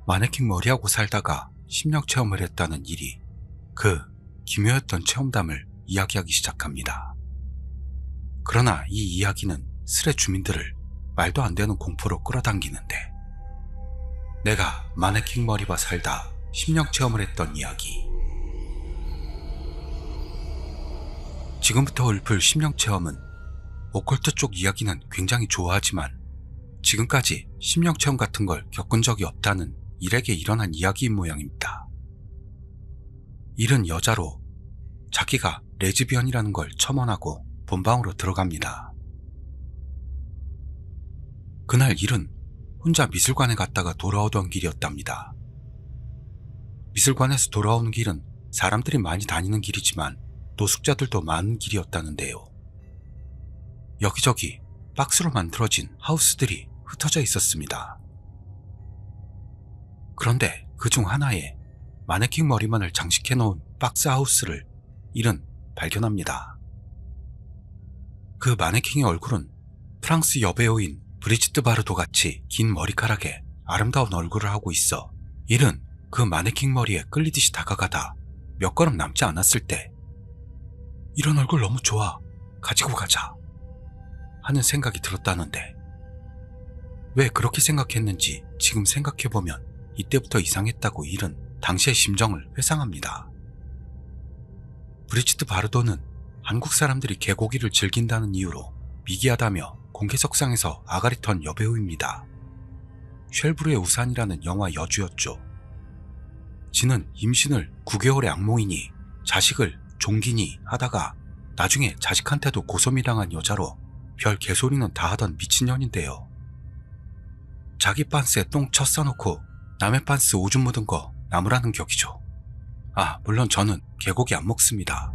마네킹 머리하고 살다가 심령 체험을 했다는 일이 그 기묘했던 체험담을 이야기하기 시작합니다. 그러나 이 이야기는 스레 주민들을 말도 안 되는 공포로 끌어당기는데, 내가 마네킹 머리와 살다 심령 체험을 했던 이야기. 지금부터 읊을 심령 체험은 오컬트 쪽 이야기는 굉장히 좋아하지만 지금까지 심령 체험 같은 걸 겪은 적이 없다는 일에게 일어난 이야기인 모양입니다. 일은 여자로 자기가 레즈비언이라는 걸 첨언하고 본방으로 들어갑니다. 그날 일은 혼자 미술관에 갔다가 돌아오던 길이었답니다. 미술관에서 돌아오는 길은 사람들이 많이 다니는 길이지만 노숙자들도 많은 길이었다는데요. 여기저기 박스로 만들어진 하우스들이 흩어져 있었습니다. 그런데 그중 하나에 마네킹 머리만을 장식해 놓은 박스 하우스를 일은 발견합니다. 그 마네킹의 얼굴은 프랑스 여배우인 브리지트 바르도 같이 긴 머리카락에 아름다운 얼굴을 하고 있어 일은 그 마네킹 머리에 끌리듯이 다가가다 몇 걸음 남지 않았을 때 이런 얼굴 너무 좋아, 가지고 가자 하는 생각이 들었다는데, 왜 그렇게 생각했는지 지금 생각해보면 이때부터 이상했다고 일은 당시의 심정을 회상합니다. 브리지트 바르도는 한국 사람들이 개고기를 즐긴다는 이유로 미개하다며 공개석상에서 아가리 턴 여배우입니다. 쉘브르의 우산이라는 영화 여주였죠. 지는 임신을 9개월의 악몽이니 자식을 종기니 하다가 나중에 자식한테도 고소미당한 여자로 별 개소리는 다 하던 미친년인데요. 자기 빤스에 똥 쳤어놓고 남의 빤스 오줌 묻은 거 나무라는 격이죠. 물론 저는 개고기 안 먹습니다.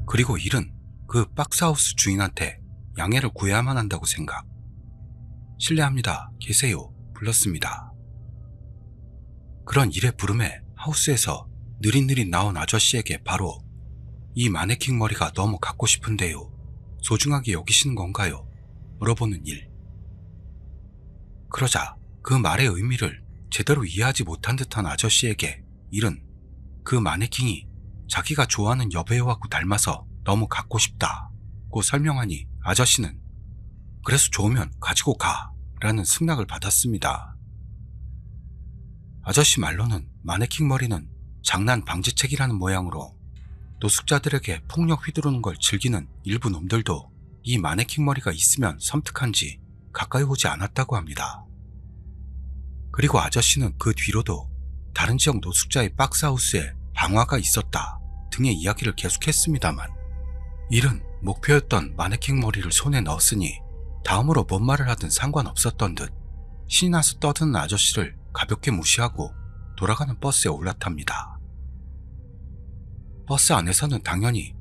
그리고 일은 그 박스하우스 주인한테 양해를 구해야만 한다고 생각. 실례합니다, 계세요 불렀습니다. 그런 일의 부름에 하우스에서 느릿느릿 나온 아저씨에게 바로 이 마네킹 머리가 너무 갖고 싶은데요, 소중하게 여기시는 건가요? 물어보는 일. 그러자 그 말의 의미를 제대로 이해하지 못한 듯한 아저씨에게 일은 그 마네킹이 자기가 좋아하는 여배우하고 닮아서 너무 갖고 싶다고 설명하니 아저씨는 그래서 좋으면 가지고 가 라는 승낙을 받았습니다. 아저씨 말로는 마네킹 머리는 장난 방지책이라는 모양으로 노숙자들에게 폭력 휘두르는 걸 즐기는 일부 놈들도 이 마네킹 머리가 있으면 섬뜩한지 가까이 오지 않았다고 합니다. 그리고 아저씨는 그 뒤로도 다른 지역 노숙자의 박스하우스에 방화가 있었다 등의 이야기를 계속했습니다만, 일은 목표였던 마네킹 머리를 손에 넣었으니 다음으로 뭔 말을 하든 상관없었던 듯 신이 나서 떠드는 아저씨를 가볍게 무시하고 돌아가는 버스에 올라탑니다. 버스 안에서는 당연히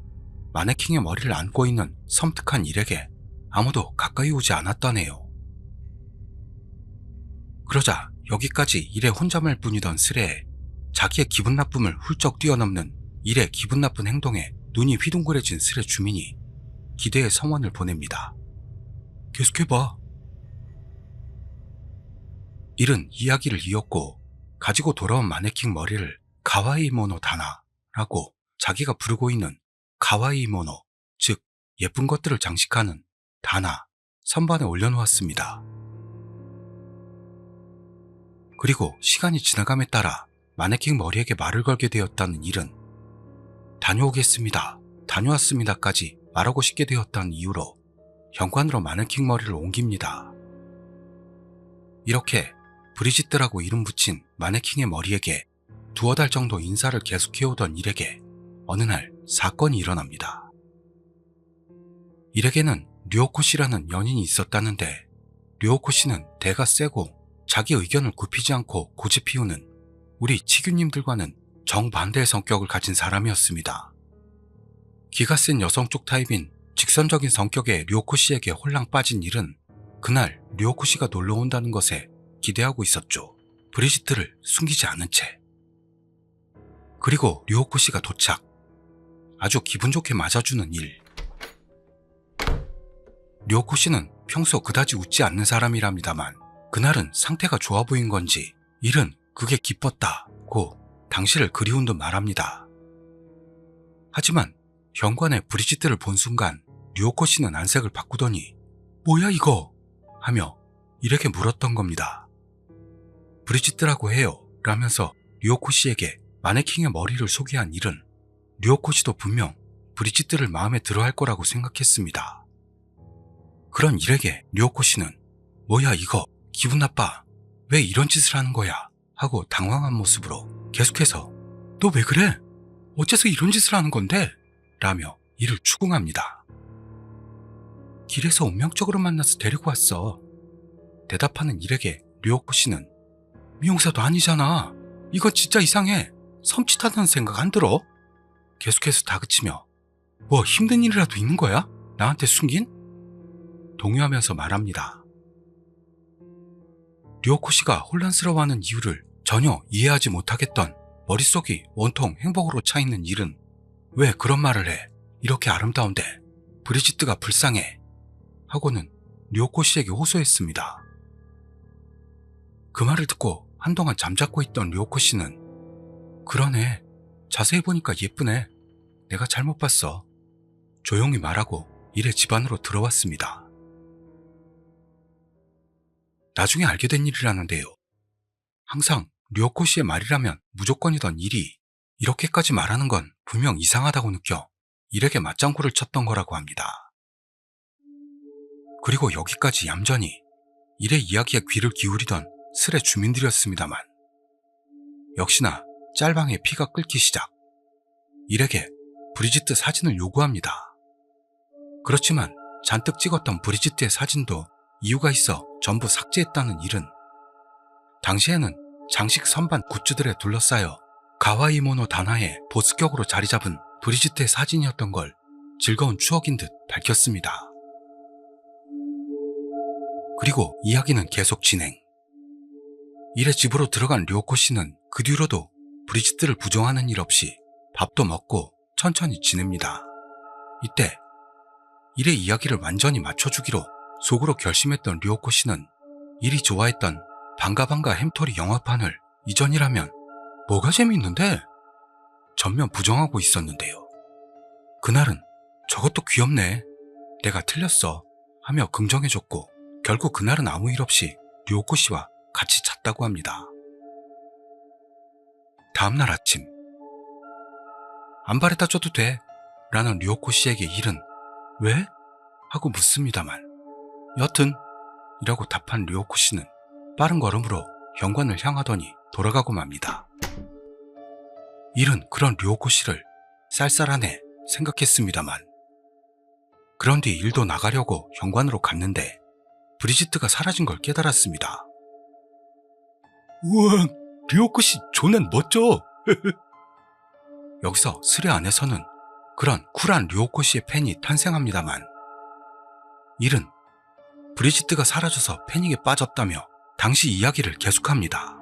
마네킹의 머리를 안고 있는 섬뜩한 일에게 아무도 가까이 오지 않았다네요. 그러자 여기까지 일의 혼잣말 뿐이던 스레에 자기의 기분 나쁨을 훌쩍 뛰어넘는 일의 기분 나쁜 행동에 눈이 휘둥그레진 스레 주민이 기대의 성원을 보냅니다. 계속해봐. 일은 이야기를 이었고 가지고 돌아온 마네킹 머리를 가와이모노 다나라고 자기가 부르고 있는 가와이모노, 즉 예쁜 것들을 장식하는 다나 선반에 올려놓았습니다. 그리고 시간이 지나감에 따라 마네킹 머리에게 말을 걸게 되었다는 일은 다녀오겠습니다, 다녀왔습니다까지 말하고 싶게 되었다는 이유로 현관으로 마네킹 머리를 옮깁니다. 이렇게 브리지트라고 이름 붙인 마네킹의 머리에게 두어 달 정도 인사를 계속해오던 일에게 어느 날 사건이 일어납니다. 일에게는 류오코 씨라는 연인이 있었다는데, 류오코 씨는 대가 세고 자기 의견을 굽히지 않고 고집 피우는 우리 치규님들과는 정반대의 성격을 가진 사람이었습니다. 기가 센 여성 쪽 타입인 직선적인 성격의 류오코 씨에게 홀랑 빠진 일은 그날 류오코 씨가 놀러 온다는 것에 기대하고 있었죠. 브리지트를 숨기지 않은 채. 그리고 류오코 씨가 도착. 아주 기분 좋게 맞아주는 일. 류오코 씨는 평소 그다지 웃지 않는 사람이랍니다만 그날은 상태가 좋아 보인 건지 일은 그게 기뻤다고 당시를 그리운 듯 말합니다. 하지만 현관에 브리지트를 본 순간 류오코 씨는 안색을 바꾸더니 뭐야 이거? 하며 일에게 물었던 겁니다. 브리지트라고 해요 라면서 류오코 씨에게 마네킹의 머리를 소개한 일은 류오코 씨도 분명 브리지트를 마음에 들어 할 거라고 생각했습니다. 그런 일에게 류오코 씨는 뭐야 이거 기분 나빠 왜 이런 짓을 하는 거야 하고 당황한 모습으로 계속해서 너 왜 그래? 어째서 이런 짓을 하는 건데? 라며 이를 추궁합니다. 길에서 운명적으로 만나서 데리고 왔어. 대답하는 일에게 류오코 씨는 미용사도 아니잖아. 이건 진짜 이상해. 섬찟하다는 생각 안 들어? 계속해서 다그치며 뭐 힘든 일이라도 있는 거야? 나한테 숨긴? 동요하면서 말합니다. 류오코 씨가 혼란스러워하는 이유를 전혀 이해하지 못하겠던 머릿속이 온통 행복으로 차 있는 일은 왜 그런 말을 해? 이렇게 아름다운데 브리지트가 불쌍해. 하고는 류오코 씨에게 호소했습니다. 그 말을 듣고 한동안 잠자코 있던 류오코 씨는 그러네. 자세히 보니까 예쁘네. 내가 잘못 봤어. 조용히 말하고 일에 집 안으로 들어왔습니다. 나중에 알게 된 일이라는데요. 항상 류오코 씨의 말이라면 무조건이던 일이 이렇게까지 말하는 건 분명 이상하다고 느껴 일에게 맞장구를 쳤던 거라고 합니다. 그리고 여기까지 얌전히 일의 이야기에 귀를 기울이던 슬의 주민들이었습니다만 역시나 짤방에 피가 끓기 시작 일에게 브리지트 사진을 요구합니다. 그렇지만 잔뜩 찍었던 브리지트의 사진도 이유가 있어 전부 삭제했다는 일은 당시에는 장식 선반 굿즈들에 둘러싸여 가와이모노 단화의 보스격으로 자리잡은 브리지트의 사진이었던 걸 즐거운 추억인 듯 밝혔습니다. 그리고 이야기는 계속 진행. 일의 집으로 들어간 류오코 씨는 그 뒤로도 브리지트를 부정하는 일 없이 밥도 먹고 천천히 지냅니다. 이때 일의 이야기를 완전히 맞춰주기로 속으로 결심했던 류오코 씨는 일이 좋아했던 방가방가 햄토리 영화판을 이전이라면 뭐가 재미있는데? 전면 부정하고 있었는데요. 그날은 저것도 귀엽네. 내가 틀렸어. 하며 긍정해줬고 결국 그날은 아무 일 없이 류오코 씨와 같이 잤다고 합니다. 다음날 아침 안 바래다 줘도 돼 라는 류오코 씨에게 일은 왜? 하고 묻습니다만 여튼 이라고 답한 류오코 씨는 빠른 걸음으로 현관을 향하더니 돌아가고 맙니다. 일은 그런 류오코 씨를 쌀쌀하네 생각했습니다만 그런 뒤 일도 나가려고 현관으로 갔는데 브리지트가 사라진 걸 깨달았습니다. 우와, 류오코 씨 존엔 멋져. 여기서 스레 안에서는 그런 쿨한 류오코 씨의 팬이 탄생합니다만 일은 브리지트가 사라져서 패닉에 빠졌다며 당시 이야기를 계속합니다.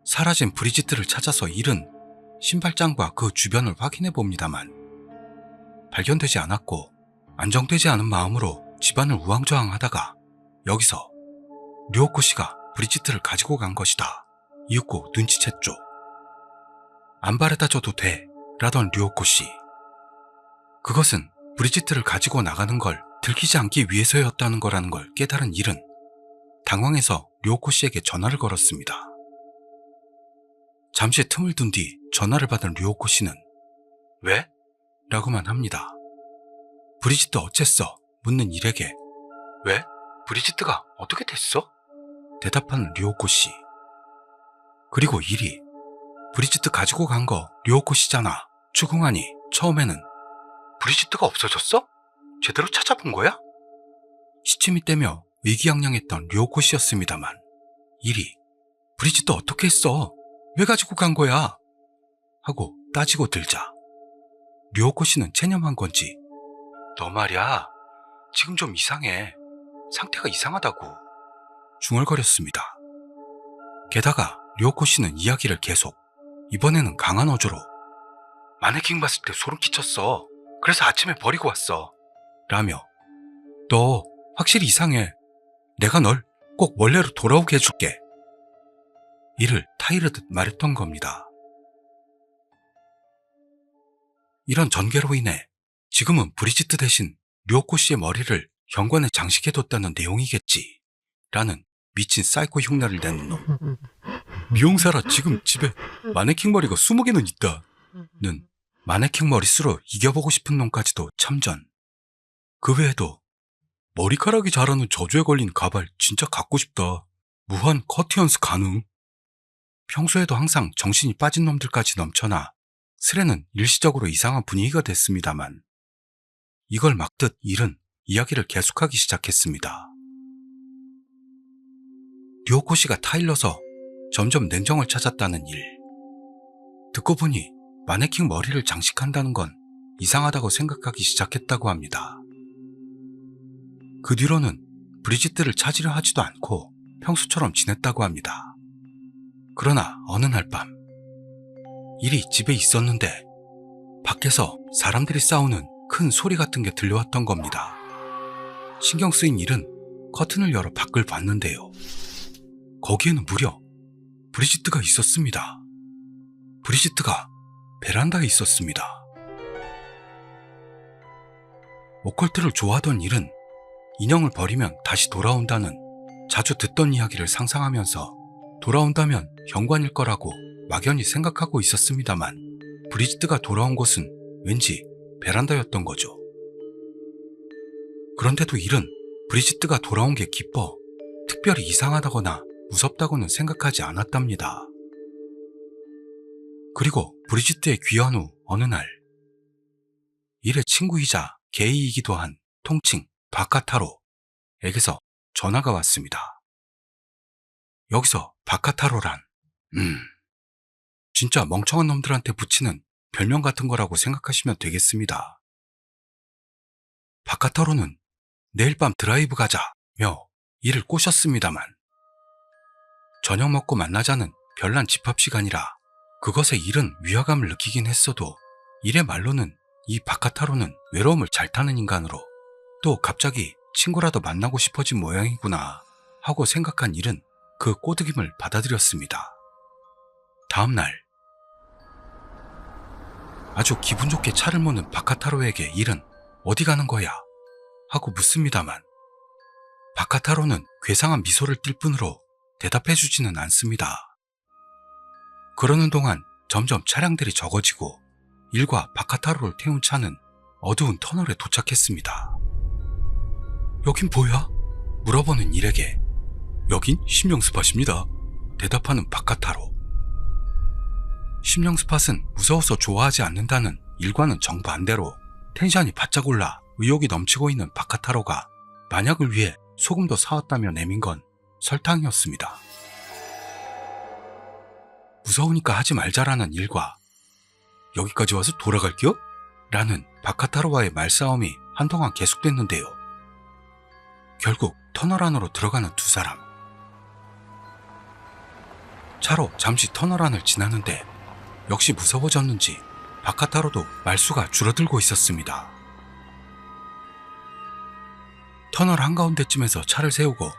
사라진 브리지트를 찾아서 일은 신발장과 그 주변을 확인해 봅니다만 발견되지 않았고 안정되지 않은 마음으로 집안을 우왕좌왕하다가 여기서 류오코 씨가 브리지트를 가지고 간 것이다 이윽고 눈치챘죠. 안 바래다 줘도 돼 라던 류오코 씨. 그것은 브리지트를 가지고 나가는 걸 들키지 않기 위해서였다는 거라는 걸 깨달은 일은 당황해서 류오코 씨에게 전화를 걸었습니다. 잠시 틈을 둔 뒤 전화를 받은 류오코 씨는 왜? 라고만 합니다. 브리지트 어쨌어? 묻는 일에게 왜? 브리지트가 어떻게 됐어? 대답하는 류오코 씨. 그리고 일이 브리지트 가지고 간 거 류오코 씨잖아 추궁하니 처음에는 브리지트가 없어졌어? 제대로 찾아본 거야? 시침이 떼며 의기양양했던 류오코 씨였습니다만 일이 브리지트 어떻게 했어? 왜 가지고 간 거야? 하고 따지고 들자 류오코 씨는 체념한 건지 너 말이야 지금 좀 이상해 상태가 이상하다고 중얼거렸습니다. 게다가 류오코 씨는 이야기를 계속 이번에는 강한 어조로 마네킹 봤을 때 소름 끼쳤어. 그래서 아침에 버리고 왔어 라며 너 확실히 이상해. 내가 널 꼭 원래로 돌아오게 해줄게. 이를 타이르듯 말했던 겁니다. 이런 전개로 인해 지금은 브리지트 대신 류오코 씨의 머리를 현관에 장식해뒀다는 내용이겠지 라는 미친 사이코 흉내를 내는 놈. 미용사라 지금 집에 마네킹 머리가 20개는 있다 는 마네킹 머리수로 이겨보고 싶은 놈까지도 참전. 그 외에도 머리카락이 자라는 저주에 걸린 가발 진짜 갖고 싶다. 무한 커티언스 가능. 평소에도 항상 정신이 빠진 놈들까지 넘쳐나 슬에는 일시적으로 이상한 분위기가 됐습니다만 이걸 막듯 일은 이야기를 계속하기 시작했습니다. 류오코 씨가 타일러서 점점 냉정을 찾았다는 일. 듣고 보니 마네킹 머리를 장식한다는 건 이상하다고 생각하기 시작했다고 합니다. 그 뒤로는 브리지트를 찾으려 하지도 않고 평소처럼 지냈다고 합니다. 그러나 어느 날 밤 일이 집에 있었는데 밖에서 사람들이 싸우는 큰 소리 같은 게 들려왔던 겁니다. 신경 쓰인 일은 커튼을 열어 밖을 봤는데요. 거기에는 무려 브리지트가 있었습니다. 브리지트가 베란다에 있었습니다. 오컬트를 좋아하던 일은 인형을 버리면 다시 돌아온다는 자주 듣던 이야기를 상상하면서 돌아온다면 현관일 거라고 막연히 생각하고 있었습니다만 브리지트가 돌아온 곳은 왠지 베란다였던 거죠. 그런데도 일은 브리지트가 돌아온 게 기뻐 특별히 이상하다거나 무섭다고는 생각하지 않았답니다. 그리고 브리지트의 귀환 후 어느 날 일의 친구이자 게이이기도 한 통칭 바카타로에게서 전화가 왔습니다. 여기서 바카타로란 진짜 멍청한 놈들한테 붙이는 별명 같은 거라고 생각하시면 되겠습니다. 바카타로는 내일 밤 드라이브 가자며 일을 꼬셨습니다만 저녁 먹고 만나자는 별난 집합 시간이라 그것에 일은 위화감을 느끼긴 했어도 일의 말로는 이 바카타로는 외로움을 잘 타는 인간으로 또 갑자기 친구라도 만나고 싶어진 모양이구나 하고 생각한 일은 그 꼬드김을 받아들였습니다. 다음날 아주 기분 좋게 차를 모는 바카타로에게 일은 어디 가는 거야? 하고 묻습니다만 바카타로는 괴상한 미소를 띌 뿐으로 대답해주지는 않습니다. 그러는 동안 점점 차량들이 적어지고 일과 바카타로를 태운 차는 어두운 터널에 도착했습니다. 여긴 뭐야? 물어보는 일에게 여긴 심령스팟입니다. 대답하는 바카타로. 심령스팟은 무서워서 좋아하지 않는다는 일과는 정반대로 텐션이 바짝 올라 의욕이 넘치고 있는 바카타로가 만약을 위해 소금도 사왔다며 내민 건 설탕이었습니다. 무서우니까 하지 말자라는 일과 여기까지 와서 돌아갈게요? 라는 바카타로와의 말싸움이 한동안 계속됐는데요. 결국 터널 안으로 들어가는 두 사람. 차로 잠시 터널 안을 지나는데 역시 무서워졌는지 바카타로도 말수가 줄어들고 있었습니다. 터널 한가운데쯤에서 차를 세우고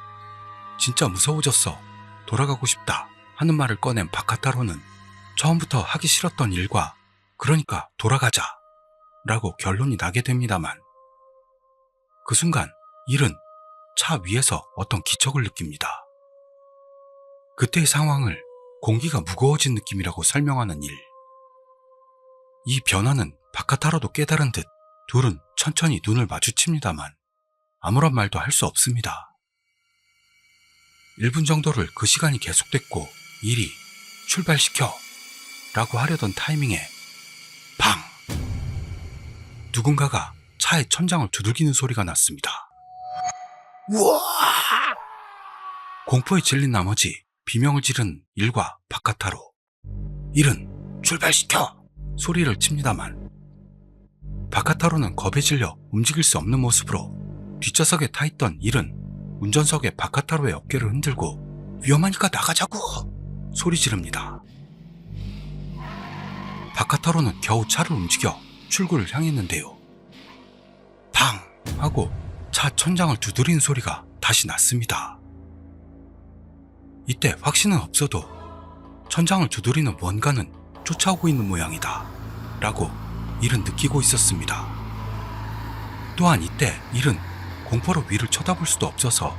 진짜 무서워졌어. 돌아가고 싶다 하는 말을 꺼낸 바카타로는 처음부터 하기 싫었던 일과 그러니까 돌아가자 라고 결론이 나게 됩니다만 그 순간 일은 차 위에서 어떤 기척을 느낍니다. 그때의 상황을 공기가 무거워진 느낌이라고 설명하는 일. 이 변화는 바카타로도 깨달은 듯 둘은 천천히 눈을 마주칩니다만 아무런 말도 할 수 없습니다. 1분 정도를 그 시간이 계속됐고 일이 출발시켜 라고 하려던 타이밍에 팡! 누군가가 차의 천장을 두들기는 소리가 났습니다. 우와! 공포에 질린 나머지 비명을 지른 일과 바카타로. 일은 출발시켜! 소리를 칩니다만 바카타로는 겁에 질려 움직일 수 없는 모습으로 뒷좌석에 타있던 일은 운전석에 바카타로의 어깨를 흔들고 위험하니까 나가자고! 소리 지릅니다. 바카타로는 겨우 차를 움직여 출구를 향했는데요. 팡! 하고 차 천장을 두드리는 소리가 다시 났습니다. 이때 확신은 없어도 천장을 두드리는 뭔가는 쫓아오고 있는 모양이다 라고 일은 느끼고 있었습니다. 또한 이때 일은 공포로 위를 쳐다볼 수도 없어서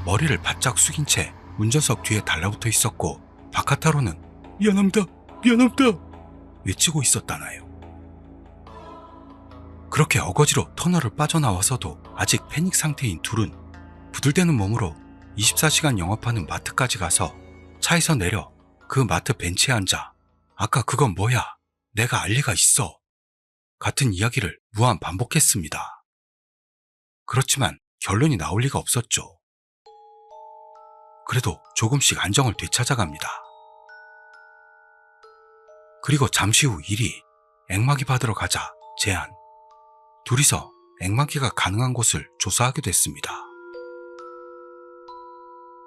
머리를 바짝 숙인 채 운전석 뒤에 달라붙어 있었고, 바카타로는 미안합니다, 미안합니다 외치고 있었다나요. 그렇게 어거지로 터널을 빠져나와서도 아직 패닉 상태인 둘은 부들대는 몸으로 24시간 영업하는 마트까지 가서 차에서 내려 그 마트 벤치에 앉아 아까 그건 뭐야? 내가 알 리가 있어. 같은 이야기를 무한 반복했습니다. 그렇지만 결론이 나올 리가 없었죠. 그래도 조금씩 안정을 되찾아갑니다. 그리고 잠시 후 일이 앵마기 받으러 가자 제안. 둘이서 앵마기가 가능한 곳을 조사하게 됐습니다.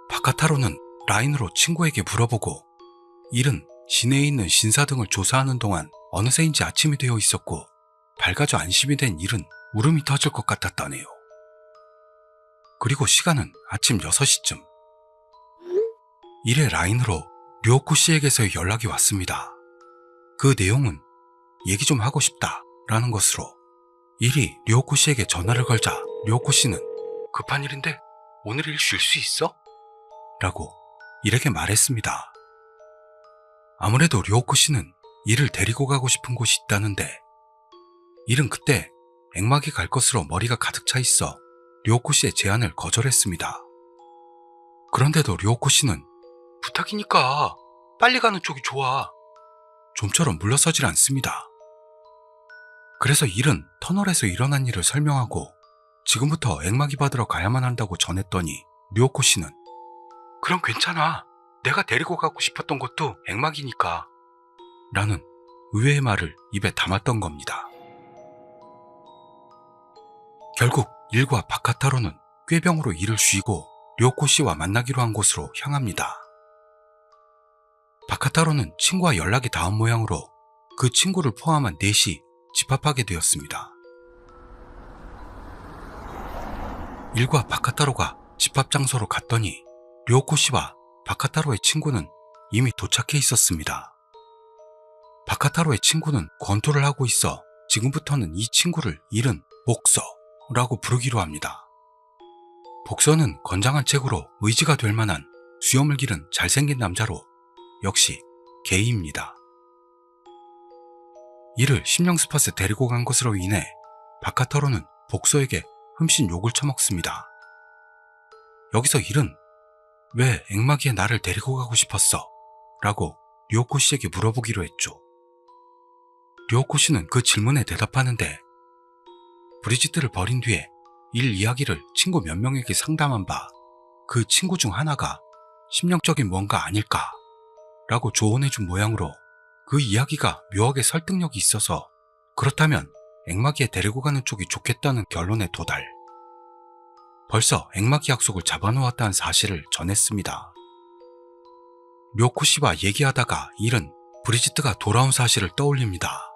바카타로는 라인으로 친구에게 물어보고, 일은 시내에 있는 신사 등을 조사하는 동안 어느새인지 아침이 되어 있었고, 밝아져 안심이 된 일은 울음이 터질 것 같았다네요. 그리고 시간은 아침 6시쯤. 일의 라인으로 료코 씨에게서의 연락이 왔습니다. 그 내용은 얘기 좀 하고 싶다 라는 것으로 일이 료코 씨에게 전화를 걸자 료코 씨는 급한 일인데 오늘 일 쉴 수 있어? 라고 일에게 말했습니다. 아무래도 료코 씨는 일을 데리고 가고 싶은 곳이 있다는데, 일은 그때 앵마기 갈 것으로 머리가 가득 차 있어 료코 씨의 제안을 거절했습니다. 그런데도 료코 씨는 부탁이니까 빨리 가는 쪽이 좋아. 좀처럼 물러서질 않습니다. 그래서 일은 터널에서 일어난 일을 설명하고 지금부터 앵마기 받으러 가야만 한다고 전했더니 료코 씨는 그럼 괜찮아. 내가 데리고 가고 싶었던 곳도 앵마기니까 라는 의외의 말을 입에 담았던 겁니다. 결국 일과 바카타로는 꾀병으로 일을 쉬고 료코 씨와 만나기로 한 곳으로 향합니다. 바카타로는 친구와 연락이 닿은 모양으로 그 친구를 포함한 넷이 집합하게 되었습니다. 일과 바카타로가 집합 장소로 갔더니 료코 씨와 바카타로의 친구는 이미 도착해 있었습니다. 바카타로의 친구는 권투를 하고 있어 지금부터는 이 친구를 일은 복서라고 부르기로 합니다. 복서는 건장한 체구로 의지가 될 만한 수염을 기른 잘생긴 남자로 역시 게이입니다. 이를 심령스팟에 데리고 간 것으로 인해 바카타로는 복서에게 흠씬 욕을 처먹습니다. 여기서 일은 왜 앵마기에 나를 데리고 가고 싶었어? 라고 료코 씨에게 물어보기로 했죠. 료코 씨는 그 질문에 대답하는데, 브리지트를 버린 뒤에 일 이야기를 친구 몇 명에게 상담한 바 그 친구 중 하나가 심령적인 뭔가 아닐까 라고 조언해준 모양으로 그 이야기가 묘하게 설득력이 있어서 그렇다면 앵마기에 데리고 가는 쪽이 좋겠다는 결론에 도달. 벌써 앵마기 약속을 잡아놓았다는 사실을 전했습니다. 료코 씨와 얘기하다가 일은 브리지트가 돌아온 사실을 떠올립니다.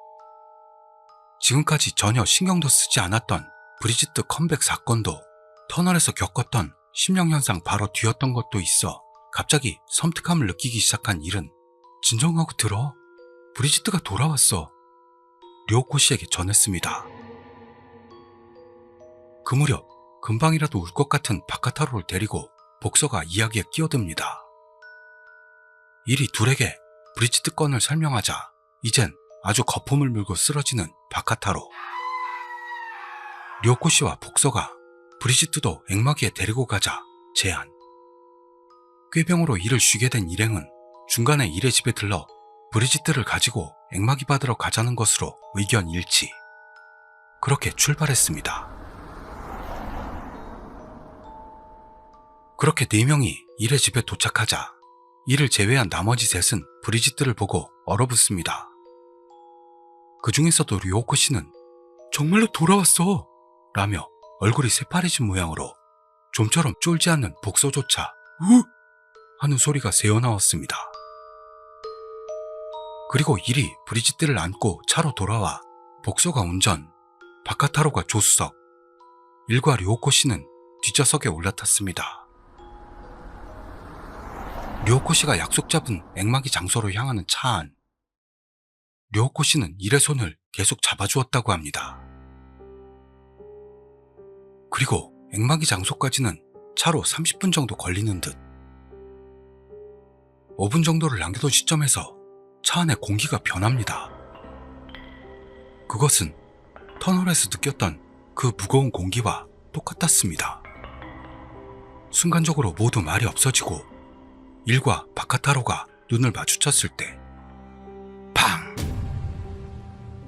지금까지 전혀 신경도 쓰지 않았던 브리지트 컴백 사건도 터널에서 겪었던 심령현상 바로 뒤였던 것도 있어 갑자기 섬뜩함을 느끼기 시작한 일은 진정하고 들어. 브리지트가 돌아왔어. 료코 씨에게 전했습니다. 그 무렵 금방이라도 울 것 같은 바카타로를 데리고 복서가 이야기에 끼어듭니다. 일이 둘에게 브리지트 건을 설명하자 이젠 아주 거품을 물고 쓰러지는 바카타로. 료코 씨와 복서가 브리지트도 앵마기에 데리고 가자 제안. 꾀병으로 일을 쉬게 된 일행은 중간에 일의 집에 들러 브리지트를 가지고 앵마기 받으러 가자는 것으로 의견 일치. 그렇게 출발했습니다. 그렇게 4명이 일의 집에 도착하자 이를 제외한 나머지 셋은 브리지트를 보고 얼어붙습니다. 그 중에서도 료코 씨는 정말로 돌아왔어 라며 얼굴이 새파래진 모양으로 좀처럼 쫄지 않는 복서조차 우! 하는 소리가 새어나왔습니다. 그리고 일이 브리지트를 안고 차로 돌아와 복서가 운전, 바카타로가 조수석, 일과 료코 씨는 뒷좌석에 올라탔습니다. 류오코 씨가 약속 잡은 앵마기 장소로 향하는 차 안. 류오코 씨는 일의 손을 계속 잡아주었다고 합니다. 그리고 앵마기 장소까지는 차로 30분 정도 걸리는 듯. 5분 정도를 남겨둔 시점에서 차 안의 공기가 변합니다. 그것은 터널에서 느꼈던 그 무거운 공기와 똑같았습니다. 순간적으로 모두 말이 없어지고 일과 바카타로가 눈을 마주쳤을 때 팡!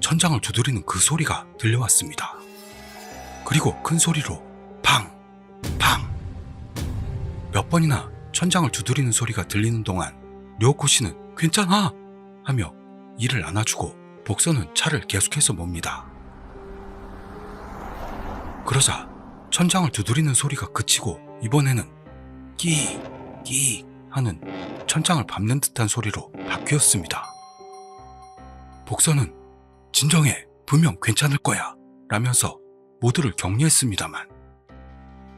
천장을 두드리는 그 소리가 들려왔습니다. 그리고 큰 소리로 팡! 팡! 몇 번이나 천장을 두드리는 소리가 들리는 동안 류오코 씨는 괜찮아! 하며 이를 안아주고 복선은 차를 계속해서 몹니다. 그러자 천장을 두드리는 소리가 그치고 이번에는 끼! 끼! 하는 천장을 밟는 듯한 소리로 바뀌었습니다. 복선은 진정해, 분명 괜찮을 거야 라면서 모두를 격려했습니다만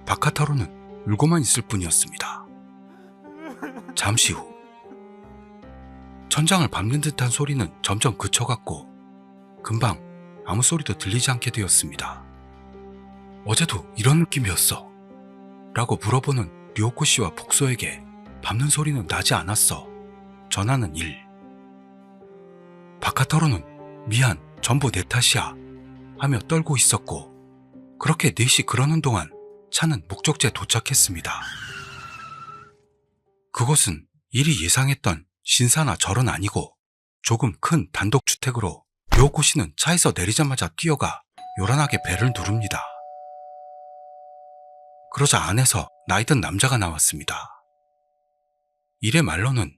바카타로는 울고만 있을 뿐이었습니다. 잠시 후 천장을 밟는 듯한 소리는 점점 그쳐갔고 금방 아무 소리도 들리지 않게 되었습니다. 어제도 이런 느낌이었어 라고 물어보는 류오코 씨와 복소에게 밟는 소리는 나지 않았어 전하는 일. 바카타로는 미안, 전부 내 탓이야 하며 떨고 있었고 그렇게 넷이 그러는 동안 차는 목적지에 도착했습니다. 그곳은 일이 예상했던 신사나 절은 아니고 조금 큰 단독주택으로 류오코 씨는 차에서 내리자마자 뛰어가 요란하게 벨을 누릅니다. 그러자 안에서 나이든 남자가 나왔습니다. 일의 말로는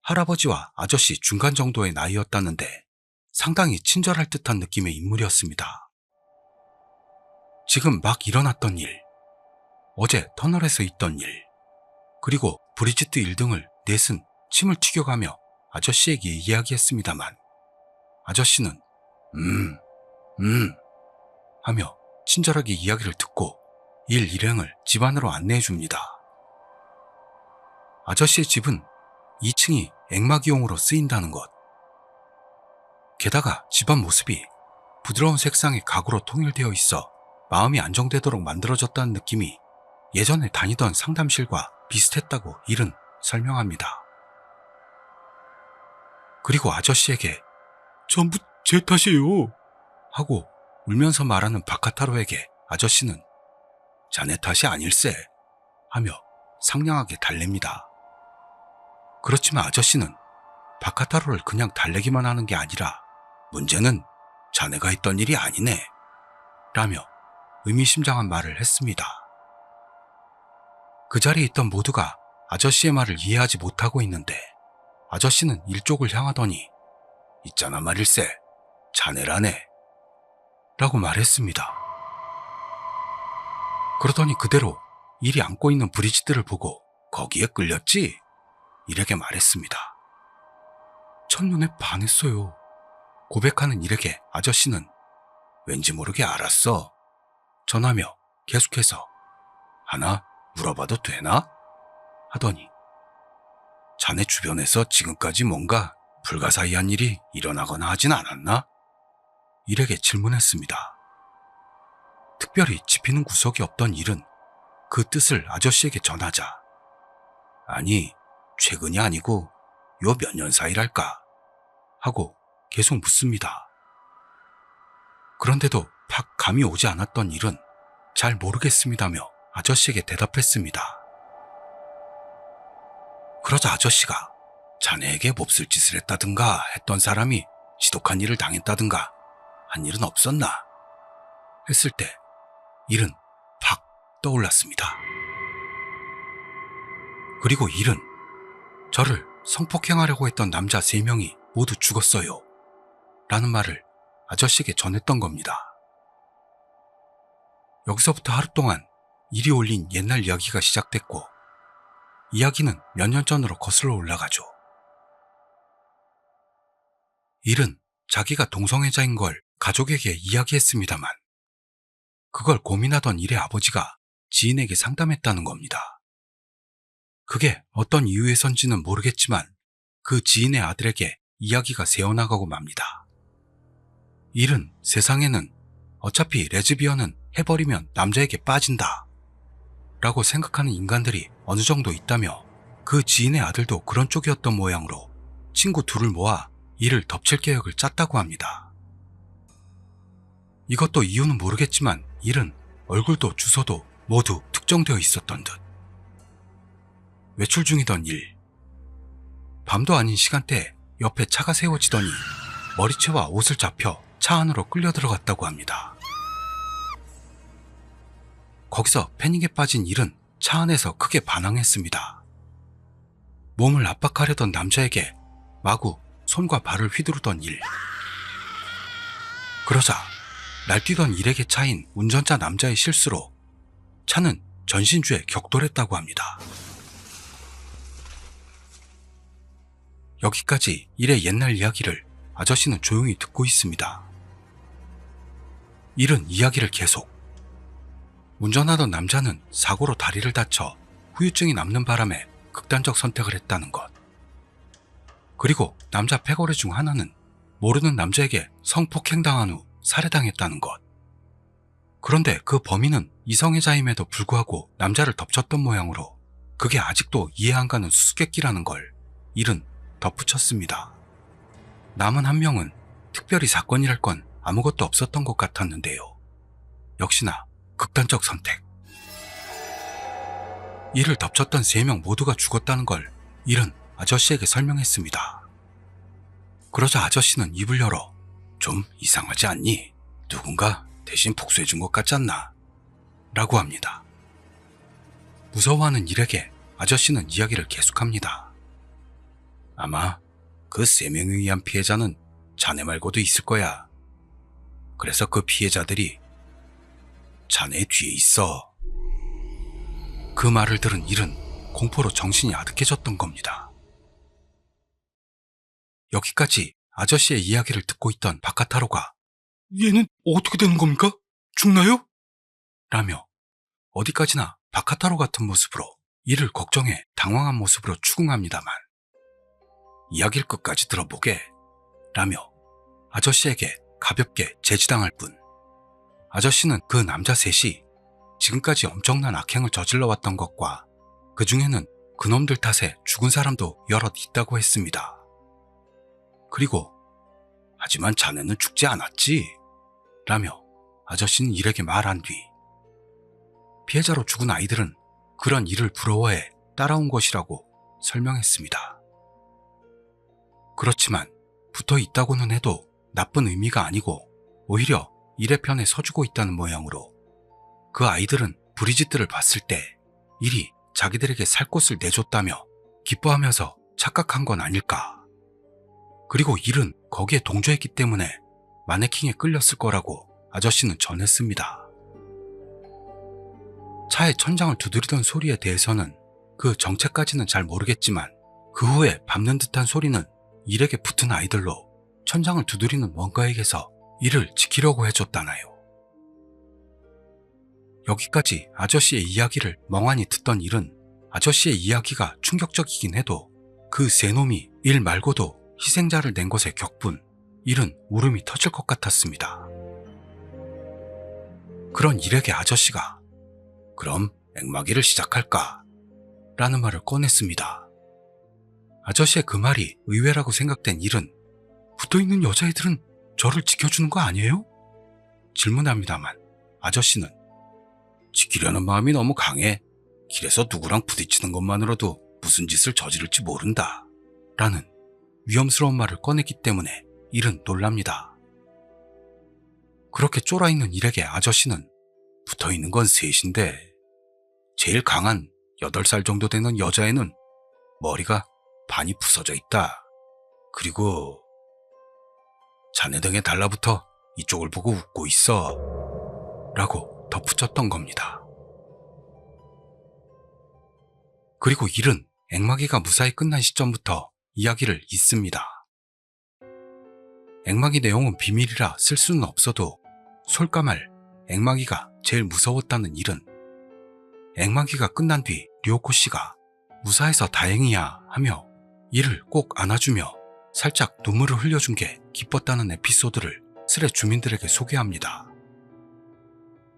할아버지와 아저씨 중간 정도의 나이였다는데 상당히 친절할 듯한 느낌의 인물이었습니다. 지금 막 일어났던 일, 어제 터널에서 있던 일, 그리고 브리지트 일 등을 넷은 침을 튀겨가며 아저씨에게 이야기했습니다만 아저씨는 하며 친절하게 이야기를 듣고 일 일행을 집 안으로 안내해줍니다. 아저씨의 집은 2층이 앵마기용으로 쓰인다는 것. 게다가 집안 모습이 부드러운 색상의 가구로 통일되어 있어 마음이 안정되도록 만들어졌다는 느낌이 예전에 다니던 상담실과 비슷했다고 일은 설명합니다. 그리고 아저씨에게 전부 제 탓이에요 하고 울면서 말하는 바카타로에게 아저씨는 자네 탓이 아닐세 하며 상냥하게 달랩니다. 그렇지만 아저씨는 바카타로를 그냥 달래기만 하는 게 아니라 문제는 자네가 했던 일이 아니네 라며 의미심장한 말을 했습니다. 그 자리에 있던 모두가 아저씨의 말을 이해하지 못하고 있는데 아저씨는 일쪽을 향하더니 있잖아 말일세, 자네라네 라고 말했습니다. 그러더니 그대로 일이 안고 있는 브리지트를 보고 거기에 끌렸지? 일에게 말했습니다. 첫눈에 반했어요. 고백하는 일에게 아저씨는 왠지 모르게 알았어 전하며 계속해서 하나 물어봐도 되나? 하더니 자네 주변에서 지금까지 뭔가 불가사의한 일이 일어나거나 하진 않았나? 일에게 질문했습니다. 특별히 짚이는 구석이 없던 일은 그 뜻을 아저씨에게 전하자 아니 최근이 아니고 요 몇 년 사이랄까 하고 계속 묻습니다. 그런데도 팍 감이 오지 않았던 일은 잘 모르겠습니다며 아저씨에게 대답했습니다. 그러자 아저씨가 자네에게 몹쓸 짓을 했다든가 했던 사람이 지독한 일을 당했다든가 한 일은 없었나? 했을 때 일은 팍 떠올랐습니다. 그리고 일은 저를 성폭행하려고 했던 남자 3명이 모두 죽었어요 라는 말을 아저씨에게 전했던 겁니다. 여기서부터 하루 동안 일이 올린 옛날 이야기가 시작됐고 이야기는 몇 년 전으로 거슬러 올라가죠. 일은 자기가 동성애자인 걸 가족에게 이야기했습니다만 그걸 고민하던 일의 아버지가 지인에게 상담했다는 겁니다. 그게 어떤 이유에선지는 모르겠지만 그 지인의 아들에게 이야기가 새어나가고 맙니다. 일은 세상에는 어차피 레즈비언은 해버리면 남자에게 빠진다 라고 생각하는 인간들이 어느 정도 있다며 그 지인의 아들도 그런 쪽이었던 모양으로 친구 둘을 모아 이를 덮칠 계획을 짰다고 합니다. 이것도 이유는 모르겠지만 일은 얼굴도 주소도 모두 특정되어 있었던 듯. 외출 중이던 일. 밤도 아닌 시간대에 옆에 차가 세워지더니 머리채와 옷을 잡혀 차 안으로 끌려 들어갔다고 합니다. 거기서 패닉에 빠진 일은 차 안에서 크게 반항했습니다. 몸을 압박하려던 남자에게 마구 손과 발을 휘두르던 일. 그러자 날뛰던 일에게 차인 운전자 남자의 실수로 차는 전신주에 격돌했다고 합니다. 여기까지 일의 옛날 이야기를 아저씨는 조용히 듣고 있습니다. 일은 이야기를 계속. 운전하던 남자는 사고로 다리를 다쳐 후유증이 남는 바람에 극단적 선택을 했다는 것. 그리고 남자 패거리 중 하나는 모르는 남자에게 성폭행당한 후 살해당했다는 것. 그런데 그 범인은 이성애자임에도 불구하고 남자를 덮쳤던 모양으로 그게 아직도 이해 안 가는 수수께끼라는 걸 일은 덧붙였습니다. 남은 한 명은 특별히 사건이랄 건 아무것도 없었던 것 같았는데요. 역시나 극단적 선택. 이를 덮쳤던 3명 모두가 죽었다는 걸 일은 아저씨에게 설명했습니다. 그러자 아저씨는 입을 열어 좀 이상하지 않니? 누군가 대신 복수해준 것 같지 않나? 라고 합니다. 무서워하는 일에게 아저씨는 이야기를 계속합니다. 아마 그 3명에 의한 피해자는 자네 말고도 있을 거야. 그래서 그 피해자들이 자네 뒤에 있어. 그 말을 들은 일은 공포로 정신이 아득해졌던 겁니다. 여기까지 아저씨의 이야기를 듣고 있던 바카타로가 얘는 어떻게 되는 겁니까? 죽나요? 라며 어디까지나 바카타로 같은 모습으로 이를 걱정해 당황한 모습으로 추궁합니다만 이야기를 끝까지 들어보게 라며 아저씨에게 가볍게 제지당할 뿐 아저씨는 그 남자 셋이 지금까지 엄청난 악행을 저질러 왔던 것과 그 중에는 그놈들 탓에 죽은 사람도 여럿 있다고 했습니다. 그리고 하지만 자네는 죽지 않았지? 라며 아저씨는 일에게 말한 뒤 피해자로 죽은 아이들은 그런 일을 부러워해 따라온 것이라고 설명했습니다. 그렇지만 붙어 있다고는 해도 나쁜 의미가 아니고 오히려 일의 편에 서주고 있다는 모양으로 그 아이들은 브리짓들을 봤을 때 일이 자기들에게 살 곳을 내줬다며 기뻐하면서 착각한 건 아닐까. 그리고 일은 거기에 동조했기 때문에 마네킹에 끌렸을 거라고 아저씨는 전했습니다. 차의 천장을 두드리던 소리에 대해서는 그 정체까지는 잘 모르겠지만 그 후에 밟는 듯한 소리는 일에게 붙은 아이들로 천장을 두드리는 뭔가에게서 이를 지키려고 해줬다나요. 여기까지 아저씨의 이야기를 멍하니 듣던 일은 아저씨의 이야기가 충격적이긴 해도 그 세 놈이 일 말고도 희생자를 낸 것의 격분, 일은 울음이 터질 것 같았습니다. 그런 일에게 아저씨가 그럼 액마기를 시작할까? 라는 말을 꺼냈습니다. 아저씨의 그 말이 의외라고 생각된 일은 붙어있는 여자애들은 저를 지켜주는 거 아니에요? 질문합니다만 아저씨는 지키려는 마음이 너무 강해. 길에서 누구랑 부딪히는 것만으로도 무슨 짓을 저지를지 모른다. 라는 위험스러운 말을 꺼냈기 때문에 일은 놀랍니다. 그렇게 쫄아있는 일에게 아저씨는 붙어있는 건 셋인데 제일 강한 8살 정도 되는 여자애는 머리가 반이 부서져 있다. 그리고 자네 등에 달라붙어 이쪽을 보고 웃고 있어. 라고 덧붙였던 겁니다. 그리고 일은 액마기가 무사히 끝난 시점부터 이야기를 잇습니다. 액마기 내용은 비밀이라 쓸 수는 없어도 솔까말 액마기가 제일 무서웠다는 일은 액마기가 끝난 뒤 류오코 씨가 무사해서 다행이야 하며 이를 꼭 안아주며 살짝 눈물을 흘려준 게 기뻤다는 에피소드를 스레 주민들에게 소개합니다.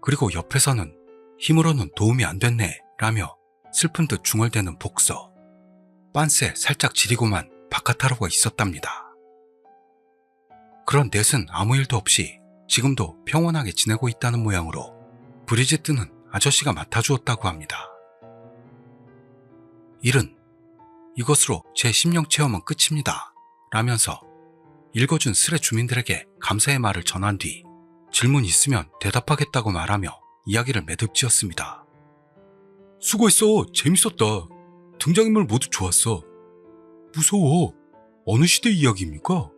그리고 옆에서는 힘으로는 도움이 안 됐네 라며 슬픈 듯 중얼대는 복서. 빤스에 살짝 지리고만 바카타로가 있었답니다. 그런 넷은 아무 일도 없이 지금도 평온하게 지내고 있다는 모양으로 브리짓트는 아저씨가 맡아주었다고 합니다. 일은 이것으로 제 심령 체험은 끝입니다 라면서 읽어준 스레 주민들에게 감사의 말을 전한 뒤 질문 있으면 대답하겠다고 말하며 이야기를 매듭지었습니다. 수고했어. 재밌었다. 등장인물 모두 좋았어. 무서워. 어느 시대 이야기입니까?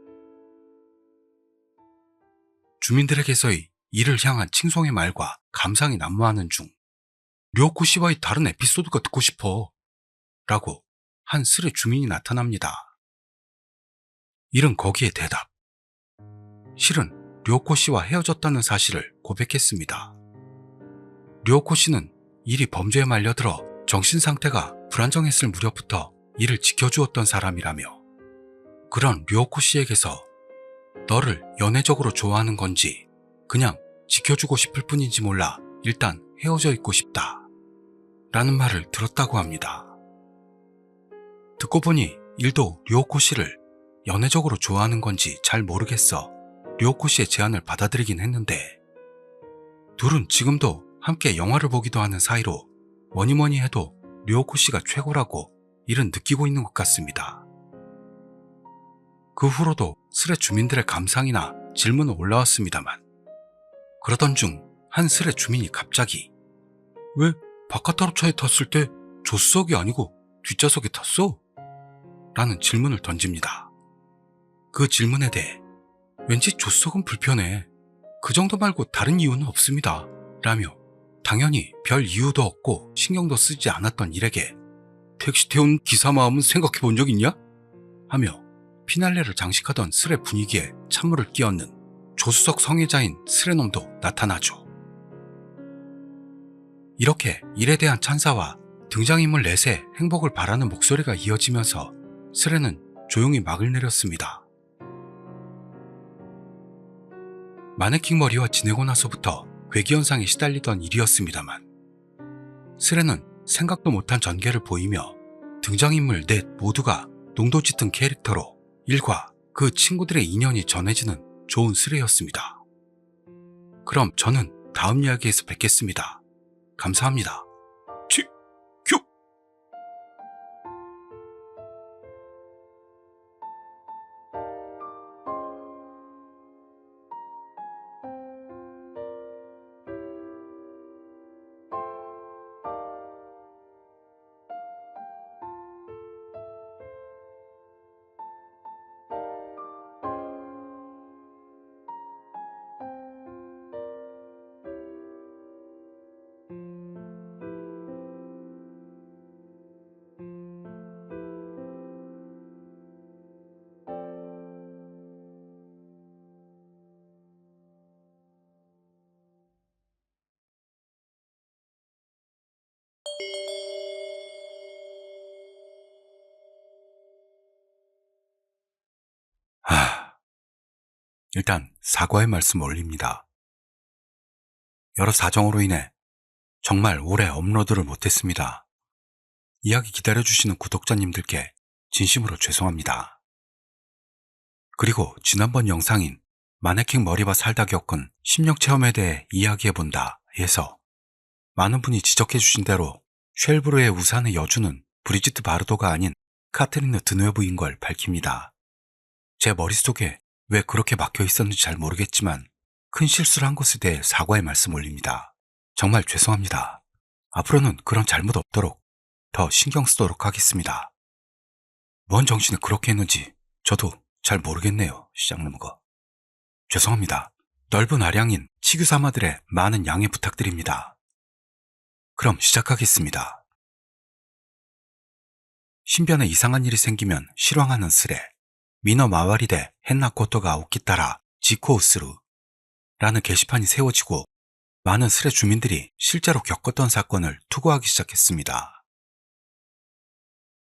주민들에게서의 이를 향한 칭송의 말과 감상이 난무하는 중 료코 씨와의 다른 에피소드가 듣고 싶어 라고 한 스레 주민이 나타납니다. 일은 거기에 대답. 실은 료코 씨와 헤어졌다는 사실을 고백했습니다. 료코 씨는 일이 범죄에 말려들어 정신 상태가 불안정했을 무렵부터 이를 지켜주었던 사람이라며 그런 료코 씨에게서 너를 연애적으로 좋아하는 건지 그냥 지켜주고 싶을 뿐인지 몰라 일단 헤어져 있고 싶다 라는 말을 들었다고 합니다. 듣고 보니 일도 료코 씨를 연애적으로 좋아하는 건지 잘 모르겠어 료코 씨의 제안을 받아들이긴 했는데 둘은 지금도 함께 영화를 보기도 하는 사이로 뭐니뭐니 해도 료코 씨가 최고라고 일은 느끼고 있는 것 같습니다. 그 후로도 스레 주민들의 감상이나 질문은 올라왔습니다만 그러던 중 한 스레 주민이 갑자기 왜 바카타로 차에 탔을 때 조수석이 아니고 뒷좌석에 탔어? 라는 질문을 던집니다. 그 질문에 대해 왠지 조수석은 불편해. 그 정도 말고 다른 이유는 없습니다. 라며 당연히 별 이유도 없고 신경도 쓰지 않았던 일에게 택시 태운 기사 마음은 생각해 본 적 있냐? 하며 피날레를 장식하던 스레 분위기에 찬물을 끼얹는 조수석 성애자인 스레놈도 나타나죠. 이렇게 일에 대한 찬사와 등장인물 넷의 행복을 바라는 목소리가 이어지면서 스레는 조용히 막을 내렸습니다. 마네킹 머리와 지내고 나서부터 괴기현상에 시달리던 일이었습니다만 스레는 생각도 못한 전개를 보이며 등장인물 넷 모두가 농도 짙은 캐릭터로 일과 그 친구들의 인연이 전해지는 좋은 스레였습니다. 그럼 저는 다음 이야기에서 뵙겠습니다. 감사합니다. 큐! 일단 사과의 말씀 올립니다. 여러 사정으로 인해 정말 오래 업로드를 못했습니다. 이야기 기다려주시는 구독자님들께 진심으로 죄송합니다. 그리고 지난번 영상인 마네킹 머리와 살다 겪은 심령 체험에 대해 이야기해본다 에서 많은 분이 지적해주신 대로 쉘브르의 우산의 여주는 브리지트 바르도가 아닌 카트리느 드누에브인 걸 밝힙니다. 제 머릿속에 왜 그렇게 막혀 있었는지 잘 모르겠지만 큰 실수를 한 것에 대해 사과의 말씀 올립니다. 정말 죄송합니다. 앞으로는 그런 잘못 없도록 더 신경 쓰도록 하겠습니다. 뭔 정신에 그렇게 했는지 저도 잘 모르겠네요. 시작놈 거. 죄송합니다. 넓은 아량인 치규사마들의 많은 양해 부탁드립니다. 그럼 시작하겠습니다. 신변에 이상한 일이 생기면 실황하는 스레 미너 마와리데 헨나코토가 오키타라 지코우스루 라는 게시판이 세워지고 많은 스레 주민들이 실제로 겪었던 사건을 투고하기 시작했습니다.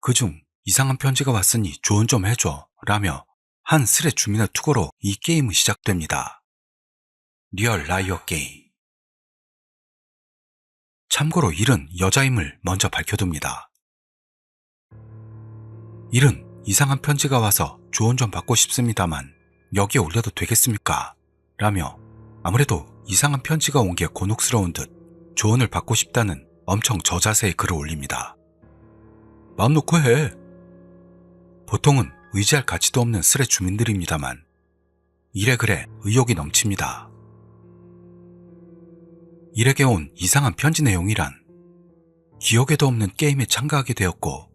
그중 이상한 편지가 왔으니 조언 좀 해줘 라며 한 스레 주민의 투고로 이 게임은 시작됩니다. 리얼 라이어 게임. 참고로 일은 여자임을 먼저 밝혀둡니다. 일은 이상한 편지가 와서 조언 좀 받고 싶습니다만 여기에 올려도 되겠습니까? 라며 아무래도 이상한 편지가 온 게 곤혹스러운 듯 조언을 받고 싶다는 엄청 저자세의 글을 올립니다. 마음 놓고 해. 보통은 의지할 가치도 없는 스레 주민들입니다만 일에 글에 의욕이 넘칩니다. 일에게 온 이상한 편지 내용이란 기억에도 없는 게임에 참가하게 되었고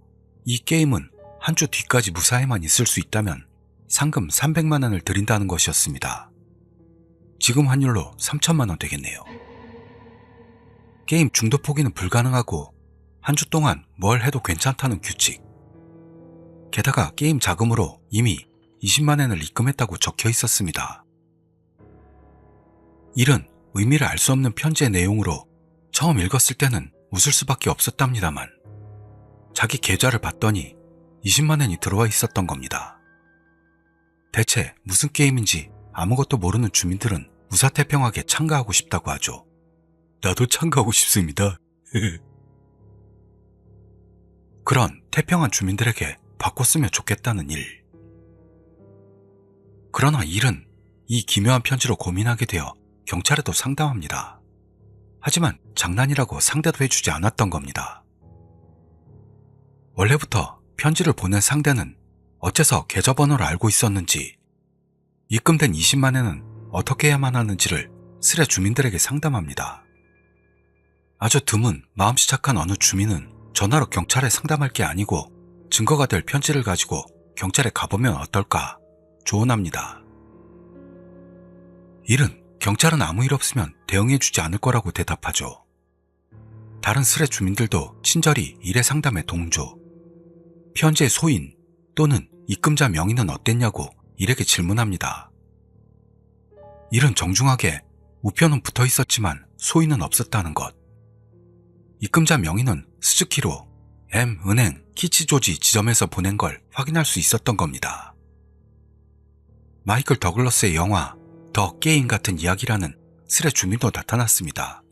이 게임은 한 주 뒤까지 무사히만 있을 수 있다면 상금 300만 원을 드린다는 것이었습니다. 지금 환율로 3천만 원 되겠네요. 게임 중도 포기는 불가능하고 한 주 동안 뭘 해도 괜찮다는 규칙. 게다가 게임 자금으로 이미 20만 원을 입금했다고 적혀 있었습니다. 일은 의미를 알 수 없는 편지의 내용으로 처음 읽었을 때는 웃을 수밖에 없었답니다만 자기 계좌를 봤더니 20만 원이 들어와 있었던 겁니다. 대체 무슨 게임인지 아무것도 모르는 주민들은 우사태평하게 참가하고 싶다고 하죠. 나도 참가하고 싶습니다. 그런 태평한 주민들에게 바꿨으면 좋겠다는 일. 그러나 일은 이 기묘한 편지로 고민하게 되어 경찰에도 상담합니다. 하지만 장난이라고 상대도 해주지 않았던 겁니다. 원래부터 편지를 보낸 상대는 어째서 계좌번호를 알고 있었는지, 입금된 20만 원은 어떻게 해야만 하는지를 스레 주민들에게 상담합니다. 아주 드문 마음씨 착한 어느 주민은 전화로 경찰에 상담할 게 아니고 증거가 될 편지를 가지고 경찰에 가보면 어떨까 조언합니다. 일은 경찰은 아무 일 없으면 대응해주지 않을 거라고 대답하죠. 다른 스레 주민들도 친절히 일의 상담에 동조. 편지의 소인 또는 입금자 명의는 어땠냐고 일에게 질문합니다. 일은 정중하게 우편은 붙어 있었지만 소인은 없었다는 것. 입금자 명의는 스즈키로 M은행 키치조지 지점에서 보낸 걸 확인할 수 있었던 겁니다. 마이클 더글러스의 영화 더 게임 같은 이야기라는 스레 주민도 나타났습니다.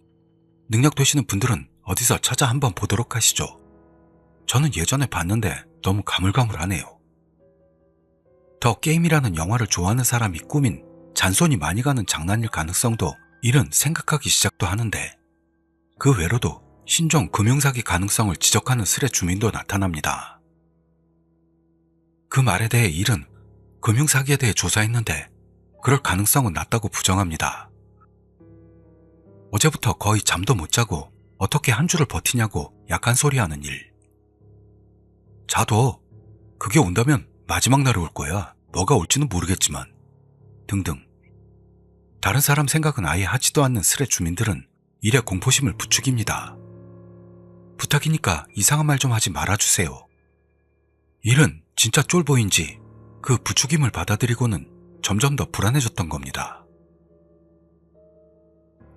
능력 되시는 분들은 어디서 찾아 한번 보도록 하시죠. 저는 예전에 봤는데 너무 가물가물하네요. 더 게임이라는 영화를 좋아하는 사람이 꾸민 잔손이 많이 가는 장난일 가능성도 일은 생각하기 시작도 하는데 그 외로도 신종 금융사기 가능성을 지적하는 스레 주민도 나타납니다. 그 말에 대해 일은 금융사기에 대해 조사했는데 그럴 가능성은 낮다고 부정합니다. 어제부터 거의 잠도 못 자고 어떻게 한 주를 버티냐고 약한 소리하는 일. 자도 그게 온다면 마지막 날이 올 거야. 뭐가 올지는 모르겠지만 등등. 다른 사람 생각은 아예 하지도 않는 스레 주민들은 일에 공포심을 부추깁니다. 부탁이니까 이상한 말 좀 하지 말아주세요. 일은 진짜 쫄보인지 그 부추김을 받아들이고는 점점 더 불안해졌던 겁니다.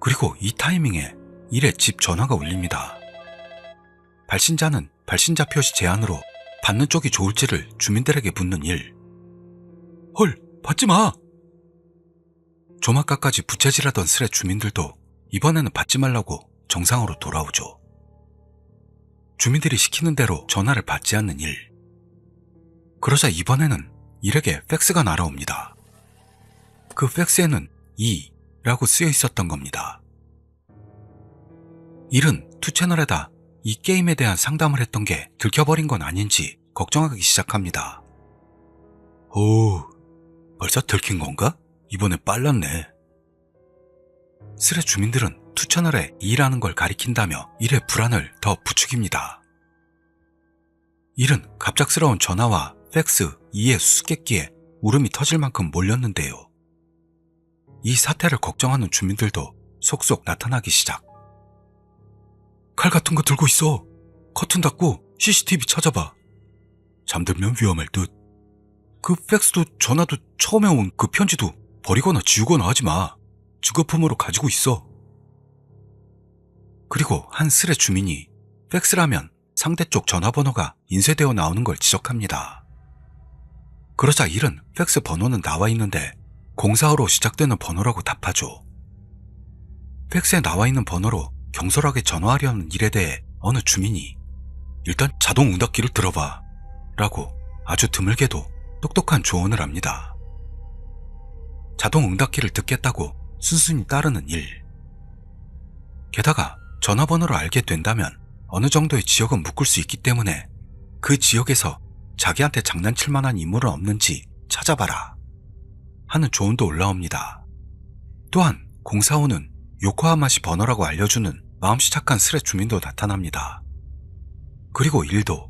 그리고 이 타이밍에 일의 집 전화가 울립니다. 발신자는 발신자 표시 제한으로 받는 쪽이 좋을지를 주민들에게 묻는 일. 헐, 받지 마! 조막가까지 부채질하던 스레 주민들도 이번에는 받지 말라고 정상으로 돌아오죠. 주민들이 시키는 대로 전화를 받지 않는 일. 그러자 이번에는 일에게 팩스가 날아옵니다. 그 팩스에는 2라고 쓰여 있었던 겁니다. 일은 투채널에다 이 게임에 대한 상담을 했던 게 들켜버린 건 아닌지 걱정하기 시작합니다. 오, 벌써 들킨 건가? 이번에 빨랐네. 스레 주민들은 투채널에 2라는 걸 가리킨다며 일의 불안을 더 부추깁니다. 일은 갑작스러운 전화와 팩스 2의 수수께끼에 울음이 터질 만큼 몰렸는데요. 이 사태를 걱정하는 주민들도 속속 나타나기 시작. 칼 같은 거 들고 있어. 커튼 닫고 CCTV 찾아봐. 잠들면 위험할 듯. 그 팩스도 전화도 처음에 온 그 편지도 버리거나 지우거나 하지 마. 증거품으로 가지고 있어. 그리고 한 스레 주민이 팩스라면 상대 쪽 전화번호가 인쇄되어 나오는 걸 지적합니다. 그러자 일은 팩스 번호는 나와 있는데 045로 시작되는 번호라고 답하죠. 팩스에 나와 있는 번호로 경솔하게 전화하려는 일에 대해 어느 주민이 일단 자동 응답기를 들어봐 라고 아주 드물게도 똑똑한 조언을 합니다. 자동 응답기를 듣겠다고 순순히 따르는 일. 게다가 전화번호를 알게 된다면 어느 정도의 지역은 묶을 수 있기 때문에 그 지역에서 자기한테 장난칠 만한 인물은 없는지 찾아봐라 하는 조언도 올라옵니다. 또한 045는 요코하마시 번호라고 알려주는 마음씨 착한 스레 주민도 나타납니다. 그리고 일도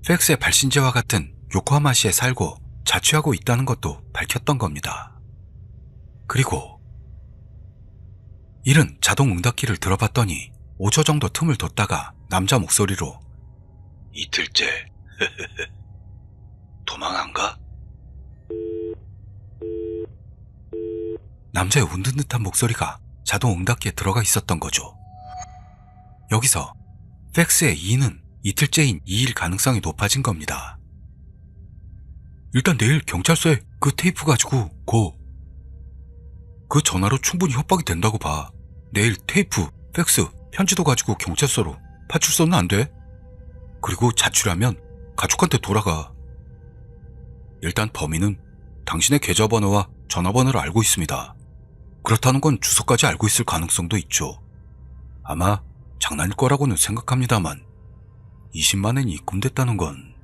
팩스의 발신지와 같은 요코하마시에 살고 자취하고 있다는 것도 밝혔던 겁니다. 그리고 일은 자동 응답기를 들어봤더니 5초 정도 틈을 뒀다가 남자 목소리로 이틀째 도망 안 가? 남자의 웃는 듯한 목소리가 자동 응답기에 들어가 있었던 거죠. 여기서 팩스의 2는 이틀째인 2일 가능성이 높아진 겁니다. 일단 내일 경찰서에 그 테이프 가지고 고. 그 전화로 충분히 협박이 된다고 봐. 내일 테이프, 팩스, 편지도 가지고 경찰서로. 파출소는 안 돼. 그리고 자취라면 가족한테 돌아가. 일단 범인은 당신의 계좌번호와 전화번호를 알고 있습니다. 그렇다는 건 주소까지 알고 있을 가능성도 있죠. 아마 장난일 거라고는 생각합니다만 20만 원이 입금됐다는 건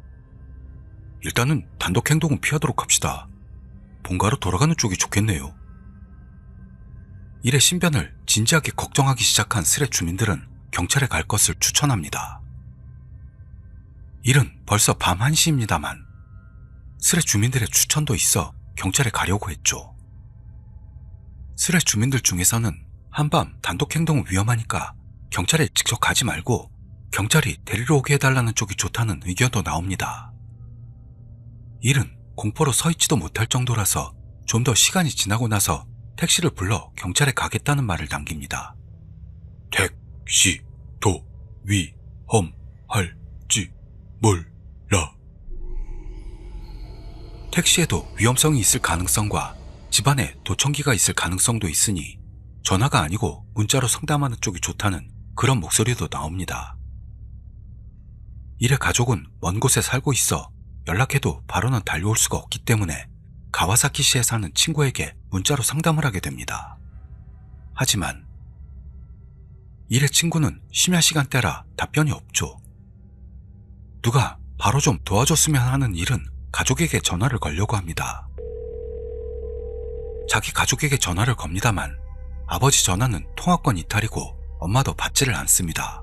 일단은 단독 행동은 피하도록 합시다. 본가로 돌아가는 쪽이 좋겠네요. 일의 신변을 진지하게 걱정하기 시작한 스레 주민들은 경찰에 갈 것을 추천합니다. 일은 벌써 밤 1시입니다만 스레 주민들의 추천도 있어 경찰에 가려고 했죠. 스레 주민들 중에서는 한밤 단독 행동은 위험하니까 경찰에 직접 가지 말고 경찰이 데리러 오게 해달라는 쪽이 좋다는 의견도 나옵니다. 일은 공포로 서 있지도 못할 정도라서 좀 더 시간이 지나고 나서 택시를 불러 경찰에 가겠다는 말을 남깁니다. 택시 도 위험할지 몰라. 택시에도 위험성이 있을 가능성과 집안에 도청기가 있을 가능성도 있으니 전화가 아니고 문자로 상담하는 쪽이 좋다는 그런 목소리도 나옵니다. 일의 가족은 먼 곳에 살고 있어 연락해도 바로는 달려올 수가 없기 때문에 가와사키시에 사는 친구에게 문자로 상담을 하게 됩니다. 하지만 일의 친구는 심야 시간대라 답변이 없죠. 누가 바로 좀 도와줬으면 하는 일은 가족에게 전화를 걸려고 합니다. 자기 가족에게 전화를 겁니다만 아버지 전화는 통화권 이탈이고 엄마도 받지를 않습니다.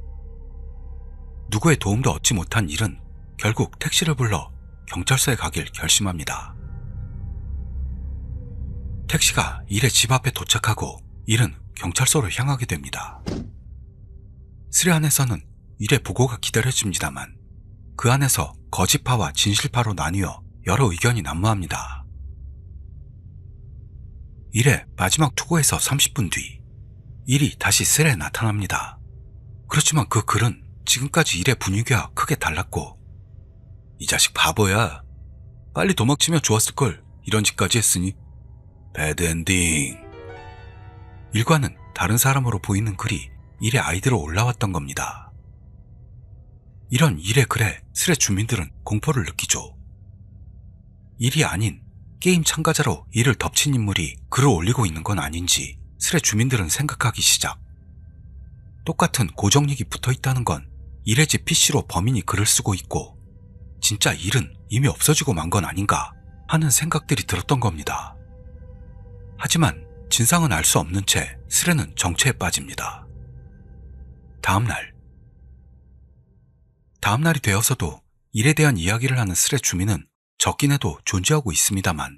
누구의 도움도 얻지 못한 일은 결국 택시를 불러 경찰서에 가길 결심합니다. 택시가 일의 집 앞에 도착하고 일은 경찰서로 향하게 됩니다. 스레 안에서는 일의 보고가 기다려집니다만 그 안에서 거짓파와 진실파로 나뉘어 여러 의견이 난무합니다. 일의 마지막 투고에서 30분 뒤 일이 다시 스레에 나타납니다. 그렇지만 그 글은 지금까지 일의 분위기와 크게 달랐고 이 자식 바보야. 빨리 도망치면 좋았을걸. 이런 짓까지 했으니. 배드엔딩. 일과는 다른 사람으로 보이는 글이 일의 아이디로 올라왔던 겁니다. 이런 일의 글에 스레 주민들은 공포를 느끼죠. 일이 아닌 게임 참가자로 일을 덮친 인물이 글을 올리고 있는 건 아닌지 스레 주민들은 생각하기 시작. 똑같은 고정릭이 붙어있다는 건 일의 집 PC로 범인이 글을 쓰고 있고 진짜 일은 이미 없어지고 만 건 아닌가 하는 생각들이 들었던 겁니다. 하지만 진상은 알 수 없는 채 스레는 정체에 빠집니다. 다음날이 되어서도 일에 대한 이야기를 하는 스레 주민은 적긴 해도 존재하고 있습니다만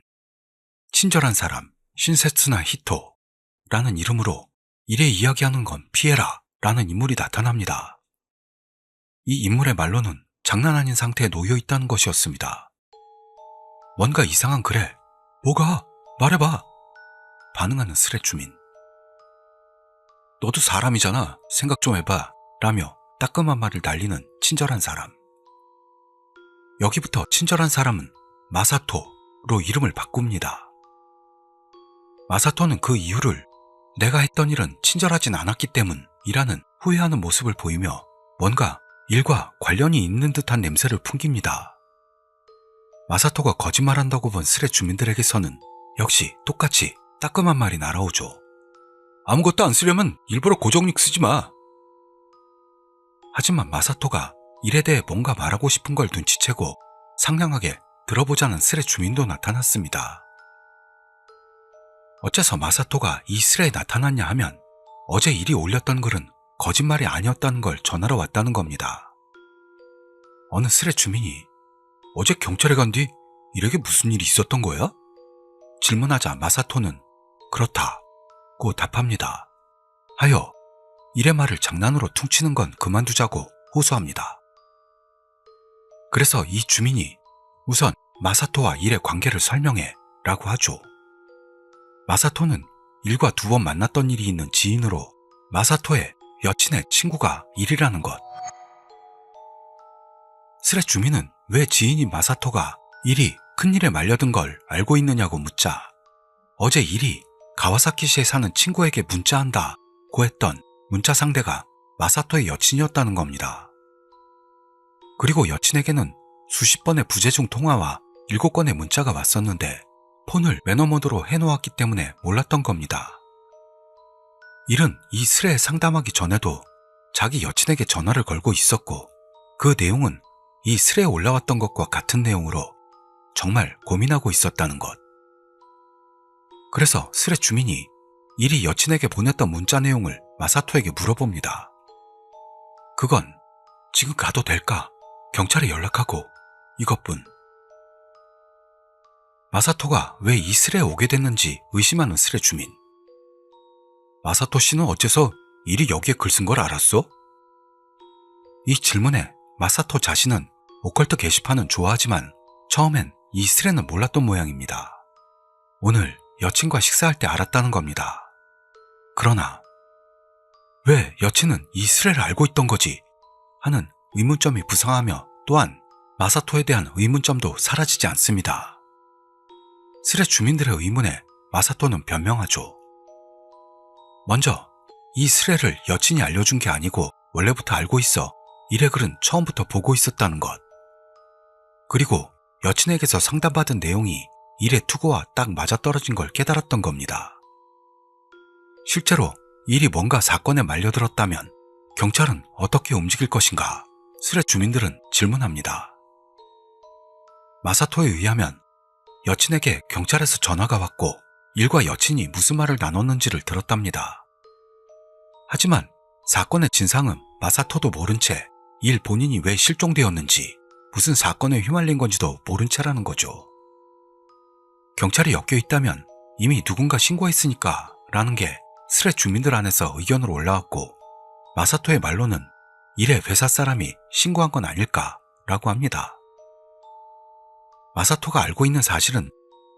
친절한 사람 신세츠나 히토라는 이름으로 일에 이야기하는 건 피해라 라는 인물이 나타납니다. 이 인물의 말로는 장난 아닌 상태에 놓여 있다는 것이었습니다. 뭔가 이상한 글에 뭐가? 말해봐! 반응하는 스레 주민. 너도 사람이잖아. 생각 좀 해봐. 라며 따끔한 말을 날리는 친절한 사람. 여기부터 친절한 사람은 마사토로 이름을 바꿉니다. 마사토는 그 이유를 내가 했던 일은 친절하진 않았기 때문이라는 후회하는 모습을 보이며 뭔가 일과 관련이 있는 듯한 냄새를 풍깁니다. 마사토가 거짓말한다고 본 스레 주민들에게서는 역시 똑같이 따끔한 말이 날아오죠. 아무것도 안 쓰려면 일부러 고정력 쓰지 마. 하지만 마사토가 일에 대해 뭔가 말하고 싶은 걸 눈치채고 상냥하게 들어보자는 스레 주민도 나타났습니다. 어째서 마사토가 이 스레에 나타났냐 하면 어제 일이 올렸던 글은 거짓말이 아니었다는 걸 전하러 왔다는 겁니다. 어느 스레 주민이 어제 경찰에 간 뒤 일에게 무슨 일이 있었던 거야? 질문하자 마사토는 그렇다고 답합니다. 하여 일의 말을 장난으로 퉁치는 건 그만두자고 호소합니다. 그래서 이 주민이 우선 마사토와 일의 관계를 설명해 라고 하죠. 마사토는 일과 2번 만났던 일이 있는 지인으로 마사토의 여친의 친구가 일이라는 것. 스레 주민은 왜 지인인 마사토가 일이 큰일에 말려든 걸 알고 있느냐고 묻자 어제 일이 가와사키시에 사는 친구에게 문자한다고 했던 문자 상대가 마사토의 여친이었다는 겁니다. 그리고 여친에게는 수십 번의 부재중 통화와 7건의 문자가 왔었는데 폰을 매너 모드로 해놓았기 때문에 몰랐던 겁니다. 일은 이 스레에 상담하기 전에도 자기 여친에게 전화를 걸고 있었고 그 내용은 이 스레에 올라왔던 것과 같은 내용으로 정말 고민하고 있었다는 것. 그래서 스레 주민이 일이 여친에게 보냈던 문자 내용을 마사토에게 물어봅니다. 그건 지금 가도 될까? 경찰에 연락하고 이것뿐. 마사토가 왜 이 스레에 오게 됐는지 의심하는 스레 주민. 마사토 씨는 어째서 일이 여기에 글 쓴 걸 알았어? 이 질문에 마사토 자신은 오컬트 게시판은 좋아하지만 처음엔 이 스레는 몰랐던 모양입니다. 오늘 여친과 식사할 때 알았다는 겁니다. 그러나 왜 여친은 이 스레를 알고 있던 거지? 하는 의문점이 부상하며 또한 마사토에 대한 의문점도 사라지지 않습니다. 스레 주민들의 의문에 마사토는 변명하죠. 먼저 이 스레를 여친이 알려준 게 아니고 원래부터 알고 있어 일의 글은 처음부터 보고 있었다는 것. 그리고 여친에게서 상담받은 내용이 일의 투구와 딱 맞아떨어진 걸 깨달았던 겁니다. 실제로 일이 뭔가 사건에 말려들었다면 경찰은 어떻게 움직일 것인가? 스레 주민들은 질문합니다. 마사토에 의하면 여친에게 경찰에서 전화가 왔고 일과 여친이 무슨 말을 나눴는지를 들었답니다. 하지만 사건의 진상은 마사토도 모른 채 일 본인이 왜 실종되었는지 무슨 사건에 휘말린 건지도 모른 채라는 거죠. 경찰이 엮여 있다면 이미 누군가 신고했으니까 라는 게 스레 주민들 안에서 의견으로 올라왔고 마사토의 말로는 일의 회사 사람이 신고한 건 아닐까라고 합니다. 마사토가 알고 있는 사실은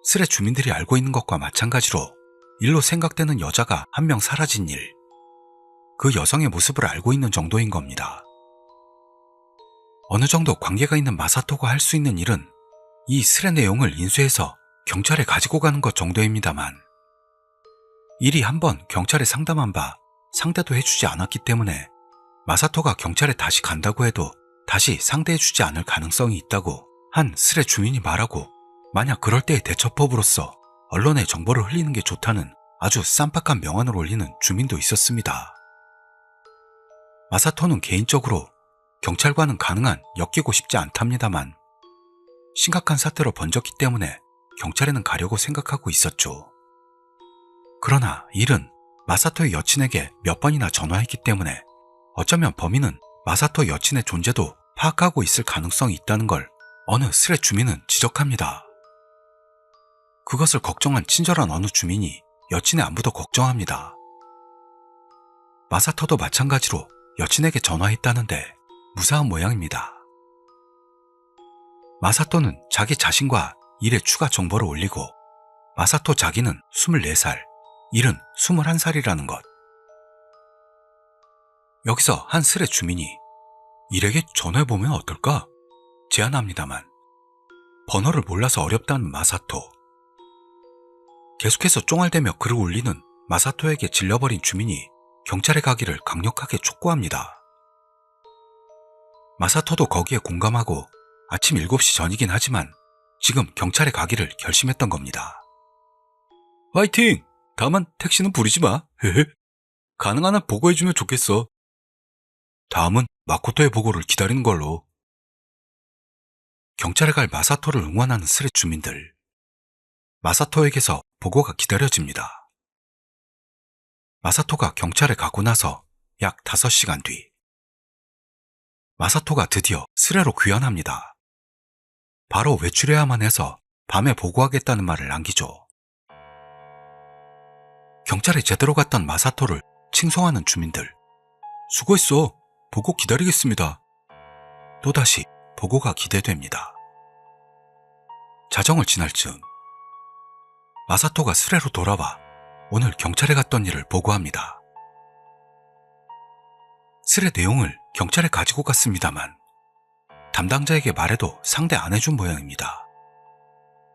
스레 주민들이 알고 있는 것과 마찬가지로 일로 생각되는 여자가 한 명 사라진 일, 그 여성의 모습을 알고 있는 정도인 겁니다. 어느 정도 관계가 있는 마사토가 할 수 있는 일은 이 스레 내용을 인수해서 경찰에 가지고 가는 것 정도입니다만 일이 한번 경찰에 상담한 바 상대도 해주지 않았기 때문에 마사토가 경찰에 다시 간다고 해도 다시 상대해주지 않을 가능성이 있다고 한 스레 주민이 말하고 만약 그럴 때의 대처법으로서 언론에 정보를 흘리는 게 좋다는 아주 쌈박한 명언을 올리는 주민도 있었습니다. 마사토는 개인적으로 경찰과는 가능한 엮이고 싶지 않답니다만 심각한 사태로 번졌기 때문에 경찰에는 가려고 생각하고 있었죠. 그러나 일은 마사토의 여친에게 몇 번이나 전화했기 때문에 어쩌면 범인은 마사토 여친의 존재도 파악하고 있을 가능성이 있다는 걸 어느 스레 주민은 지적합니다. 그것을 걱정한 친절한 어느 주민이 여친의 안부도 걱정합니다. 마사토도 마찬가지로 여친에게 전화했다는데 무사한 모양입니다. 마사토는 자기 자신과 일의 추가 정보를 올리고 마사토 자기는 24살, 일은 21살이라는 것. 여기서 한 스레 주민이 일에게 전화해보면 어떨까? 제안합니다만 번호를 몰라서 어렵다는 마사토. 계속해서 쫑알대며 글을 올리는 마사토에게 질려버린 주민이 경찰에 가기를 강력하게 촉구합니다. 마사토도 거기에 공감하고 아침 7시 전이긴 하지만 지금 경찰에 가기를 결심했던 겁니다. 화이팅! 다만 택시는 부리지 마. 가능한 한 보고해주면 좋겠어. 다음은 마코토의 보고를 기다리는 걸로. 경찰에 갈 마사토를 응원하는 스레 주민들. 마사토에게서 보고가 기다려집니다. 마사토가 경찰에 가고 나서 약 5시간 뒤. 마사토가 드디어 스레로 귀환합니다. 바로 외출해야만 해서 밤에 보고하겠다는 말을 남기죠. 경찰에 제대로 갔던 마사토를 칭송하는 주민들. 수고했어. 보고 기다리겠습니다. 또다시 보고가 기대됩니다. 자정을 지날 즈음 마사토가 스레로 돌아와 오늘 경찰에 갔던 일을 보고합니다. 스레 내용을 경찰에 가지고 갔습니다만 담당자에게 말해도 상대 안 해준 모양입니다.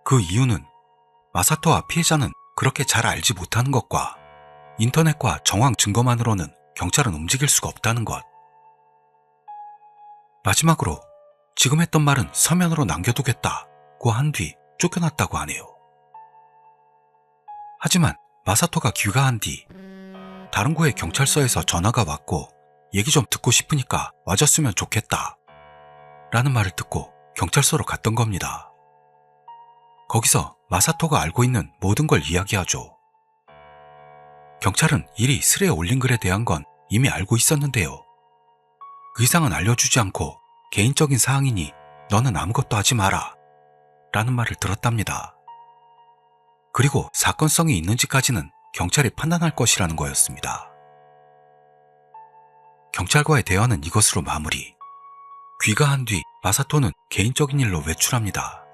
그 이유는 마사토와 피해자는 그렇게 잘 알지 못하는 것과 인터넷과 정황 증거만으로는 경찰은 움직일 수가 없다는 것. 마지막으로 지금 했던 말은 서면으로 남겨두겠다고 한 뒤 쫓겨났다고 하네요. 하지만 마사토가 귀가한 뒤 다른 구의 경찰서에서 전화가 왔고 얘기 좀 듣고 싶으니까 와줬으면 좋겠다 라는 말을 듣고 경찰서로 갔던 겁니다. 거기서 마사토가 알고 있는 모든 걸 이야기하죠. 경찰은 일이 스레에 올린 글에 대한 건 이미 알고 있었는데요. 그 이상은 알려주지 않고 개인적인 사항이니 너는 아무것도 하지 마라 라는 말을 들었답니다. 그리고 사건성이 있는지까지는 경찰이 판단할 것이라는 거였습니다. 경찰과의 대화는 이것으로 마무리. 귀가한 뒤 마사토는 개인적인 일로 외출합니다.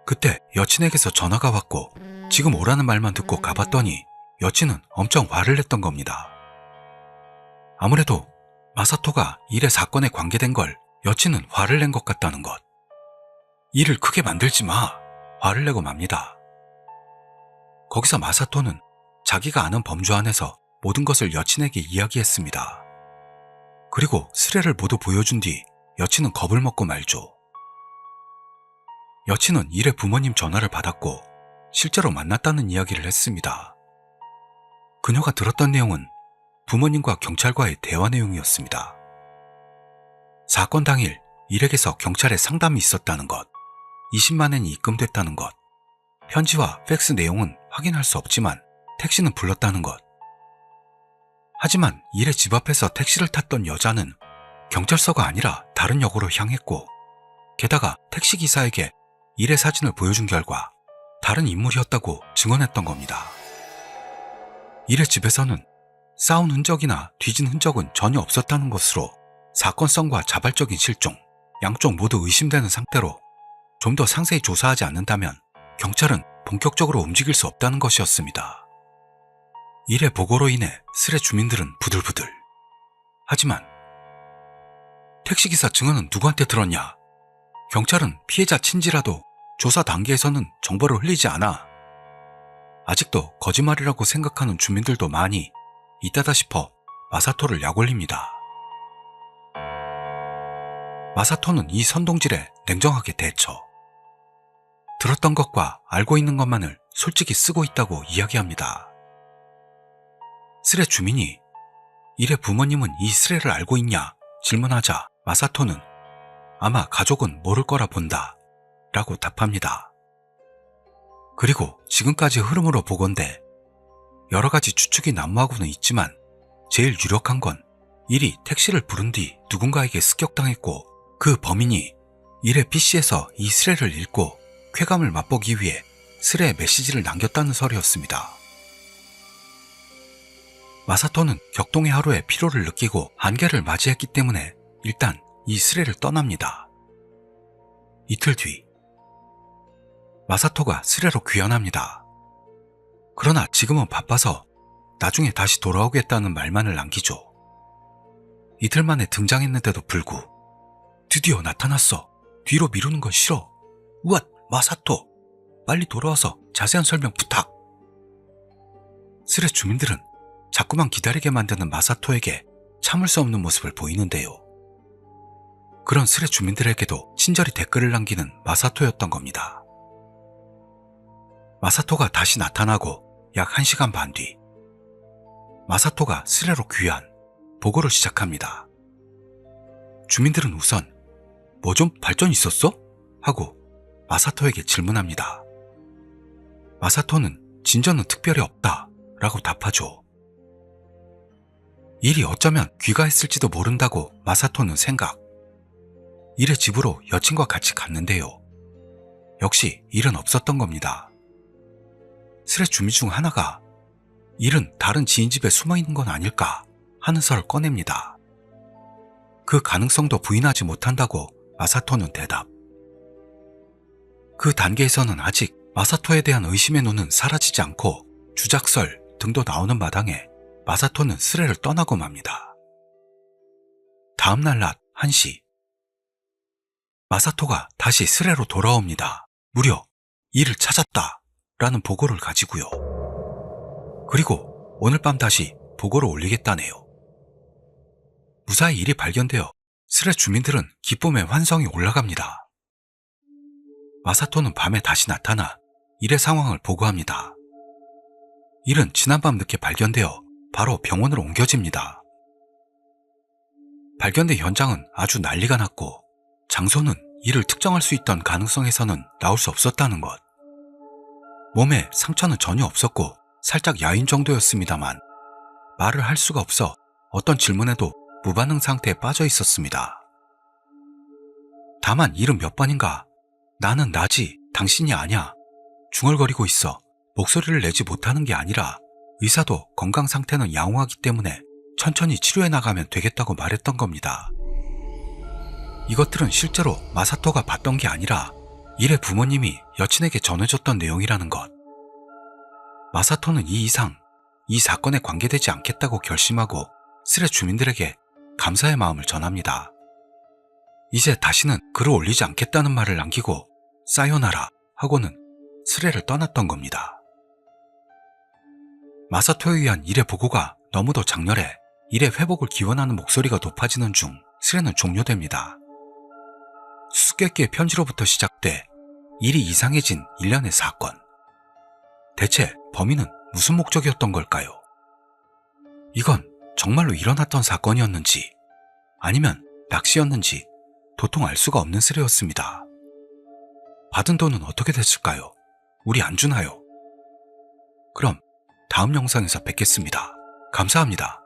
그때 여친에게서 전화가 왔고 지금 오라는 말만 듣고 가봤더니 여친은 엄청 화를 냈던 겁니다. 아무래도 마사토가 일의 사건에 관계된 걸 여친은 화를 낸 것 같다는 것. 일을 크게 만들지 마. 화를 내고 맙니다. 거기서 마사토는 자기가 아는 범주 안에서 모든 것을 여친에게 이야기했습니다. 그리고 스레를 모두 보여준 뒤 여친은 겁을 먹고 말죠. 여친은 일의 부모님 전화를 받았고 실제로 만났다는 이야기를 했습니다. 그녀가 들었던 내용은 부모님과 경찰과의 대화 내용이었습니다. 사건 당일 일에게서 경찰에 상담이 있었다는 것, 20만 엔이 입금됐다는 것, 편지와 팩스 내용은 확인할 수 없지만 택시는 불렀다는 것. 하지만 일의 집 앞에서 택시를 탔던 여자는 경찰서가 아니라 다른 역으로 향했고 게다가 택시기사에게 일의 사진을 보여준 결과 다른 인물이었다고 증언했던 겁니다. 일의 집에서는 싸운 흔적이나 뒤진 흔적은 전혀 없었다는 것으로 사건성과 자발적인 실종, 양쪽 모두 의심되는 상태로 좀 더 상세히 조사하지 않는다면 경찰은 본격적으로 움직일 수 없다는 것이었습니다. 일의 보고로 인해 스레 주민들은 부들부들. 하지만 택시기사 증언은 누구한테 들었냐? 경찰은 피해자 친지라도 조사 단계에서는 정보를 흘리지 않아. 아직도 거짓말이라고 생각하는 주민들도 많이 있다다 싶어 마사토를 약올립니다. 마사토는 이 선동질에 냉정하게 대처. 들었던 것과 알고 있는 것만을 솔직히 쓰고 있다고 이야기합니다. 스레 주민이 일의 부모님은 이 스레를 알고 있냐 질문하자 마사토는 아마 가족은 모를 거라 본다 라고 답합니다. 그리고 지금까지 흐름으로 보건대 여러 가지 추측이 난무하고는 있지만 제일 유력한 건 일이 택시를 부른 뒤 누군가에게 습격당했고 그 범인이 일의 PC에서 이 스레를 읽고 쾌감을 맛보기 위해 스레에 메시지를 남겼다는 설이었습니다. 마사토는 격동의 하루에 피로를 느끼고 한계를 맞이했기 때문에 일단 이 스레를 떠납니다. 이틀 뒤 마사토가 스레로 귀환합니다. 그러나 지금은 바빠서 나중에 다시 돌아오겠다는 말만을 남기죠. 이틀 만에 등장했는데도 불구 드디어 나타났어. 뒤로 미루는 건 싫어. 우와, 마사토. 빨리 돌아와서 자세한 설명 부탁. 스레 주민들은 자꾸만 기다리게 만드는 마사토에게 참을 수 없는 모습을 보이는데요. 그런 스레 주민들에게도 친절히 댓글을 남기는 마사토였던 겁니다. 마사토가 다시 나타나고 약 1시간 반 뒤, 마사토가 스레로 귀환, 보고를 시작합니다. 주민들은 우선 뭐 좀 발전 있었어? 하고 마사토에게 질문합니다. 마사토는 진전은 특별히 없다 라고 답하죠. 일이 어쩌면 귀가했을지도 모른다고 마사토는 생각. 일의 집으로 여친과 같이 갔는데요. 역시 일은 없었던 겁니다. 스레 주민 중 하나가 일은 다른 지인 집에 숨어있는 건 아닐까 하는 설을 꺼냅니다. 그 가능성도 부인하지 못한다고 마사토는 대답. 그 단계에서는 아직 마사토에 대한 의심의 눈은 사라지지 않고 주작설 등도 나오는 마당에 마사토는 스레를 떠나고 맙니다. 다음날 낮 1시, 마사토가 다시 스레로 돌아옵니다. 무려 일을 찾았다 라는 보고를 가지고요. 그리고 오늘 밤 다시 보고를 올리겠다네요. 무사히 일이 발견되어 스레 주민들은 기쁨의 환성이 올라갑니다. 마사토는 밤에 다시 나타나 일의 상황을 보고합니다. 일은 지난밤 늦게 발견되어 바로 병원으로 옮겨집니다. 발견된 현장은 아주 난리가 났고 장소는 이를 특정할 수 있던 가능성에서는 나올 수 없었다는 것. 몸에 상처는 전혀 없었고 살짝 야윈 정도였습니다만 말을 할 수가 없어 어떤 질문에도 무반응 상태에 빠져 있었습니다. 다만 일은 몇 번인가 나는 나지 당신이 아냐 중얼거리고 있어 목소리를 내지 못하는 게 아니라 의사도 건강 상태는 양호하기 때문에 천천히 치료해 나가면 되겠다고 말했던 겁니다. 이것들은 실제로 마사토가 봤던 게 아니라 일의 부모님이 여친에게 전해줬던 내용이라는 것. 마사토는 이 이상 이 사건에 관계되지 않겠다고 결심하고 스레 주민들에게 감사의 마음을 전합니다. 이제 다시는 글을 올리지 않겠다는 말을 남기고 사요나라 하고는 스레를 떠났던 겁니다. 마사토에 의한 일의 보고가 너무도 장렬해 일의 회복을 기원하는 목소리가 높아지는 중 스레는 종료됩니다. 수수께끼의 편지로부터 시작돼 일이 이상해진 일련의 사건. 대체 범인은 무슨 목적이었던 걸까요? 이건 정말로 일어났던 사건이었는지 아니면 낚시였는지 도통 알 수가 없는 스레였습니다. 받은 돈은 어떻게 됐을까요? 우리 안 주나요? 그럼 다음 영상에서 뵙겠습니다. 감사합니다.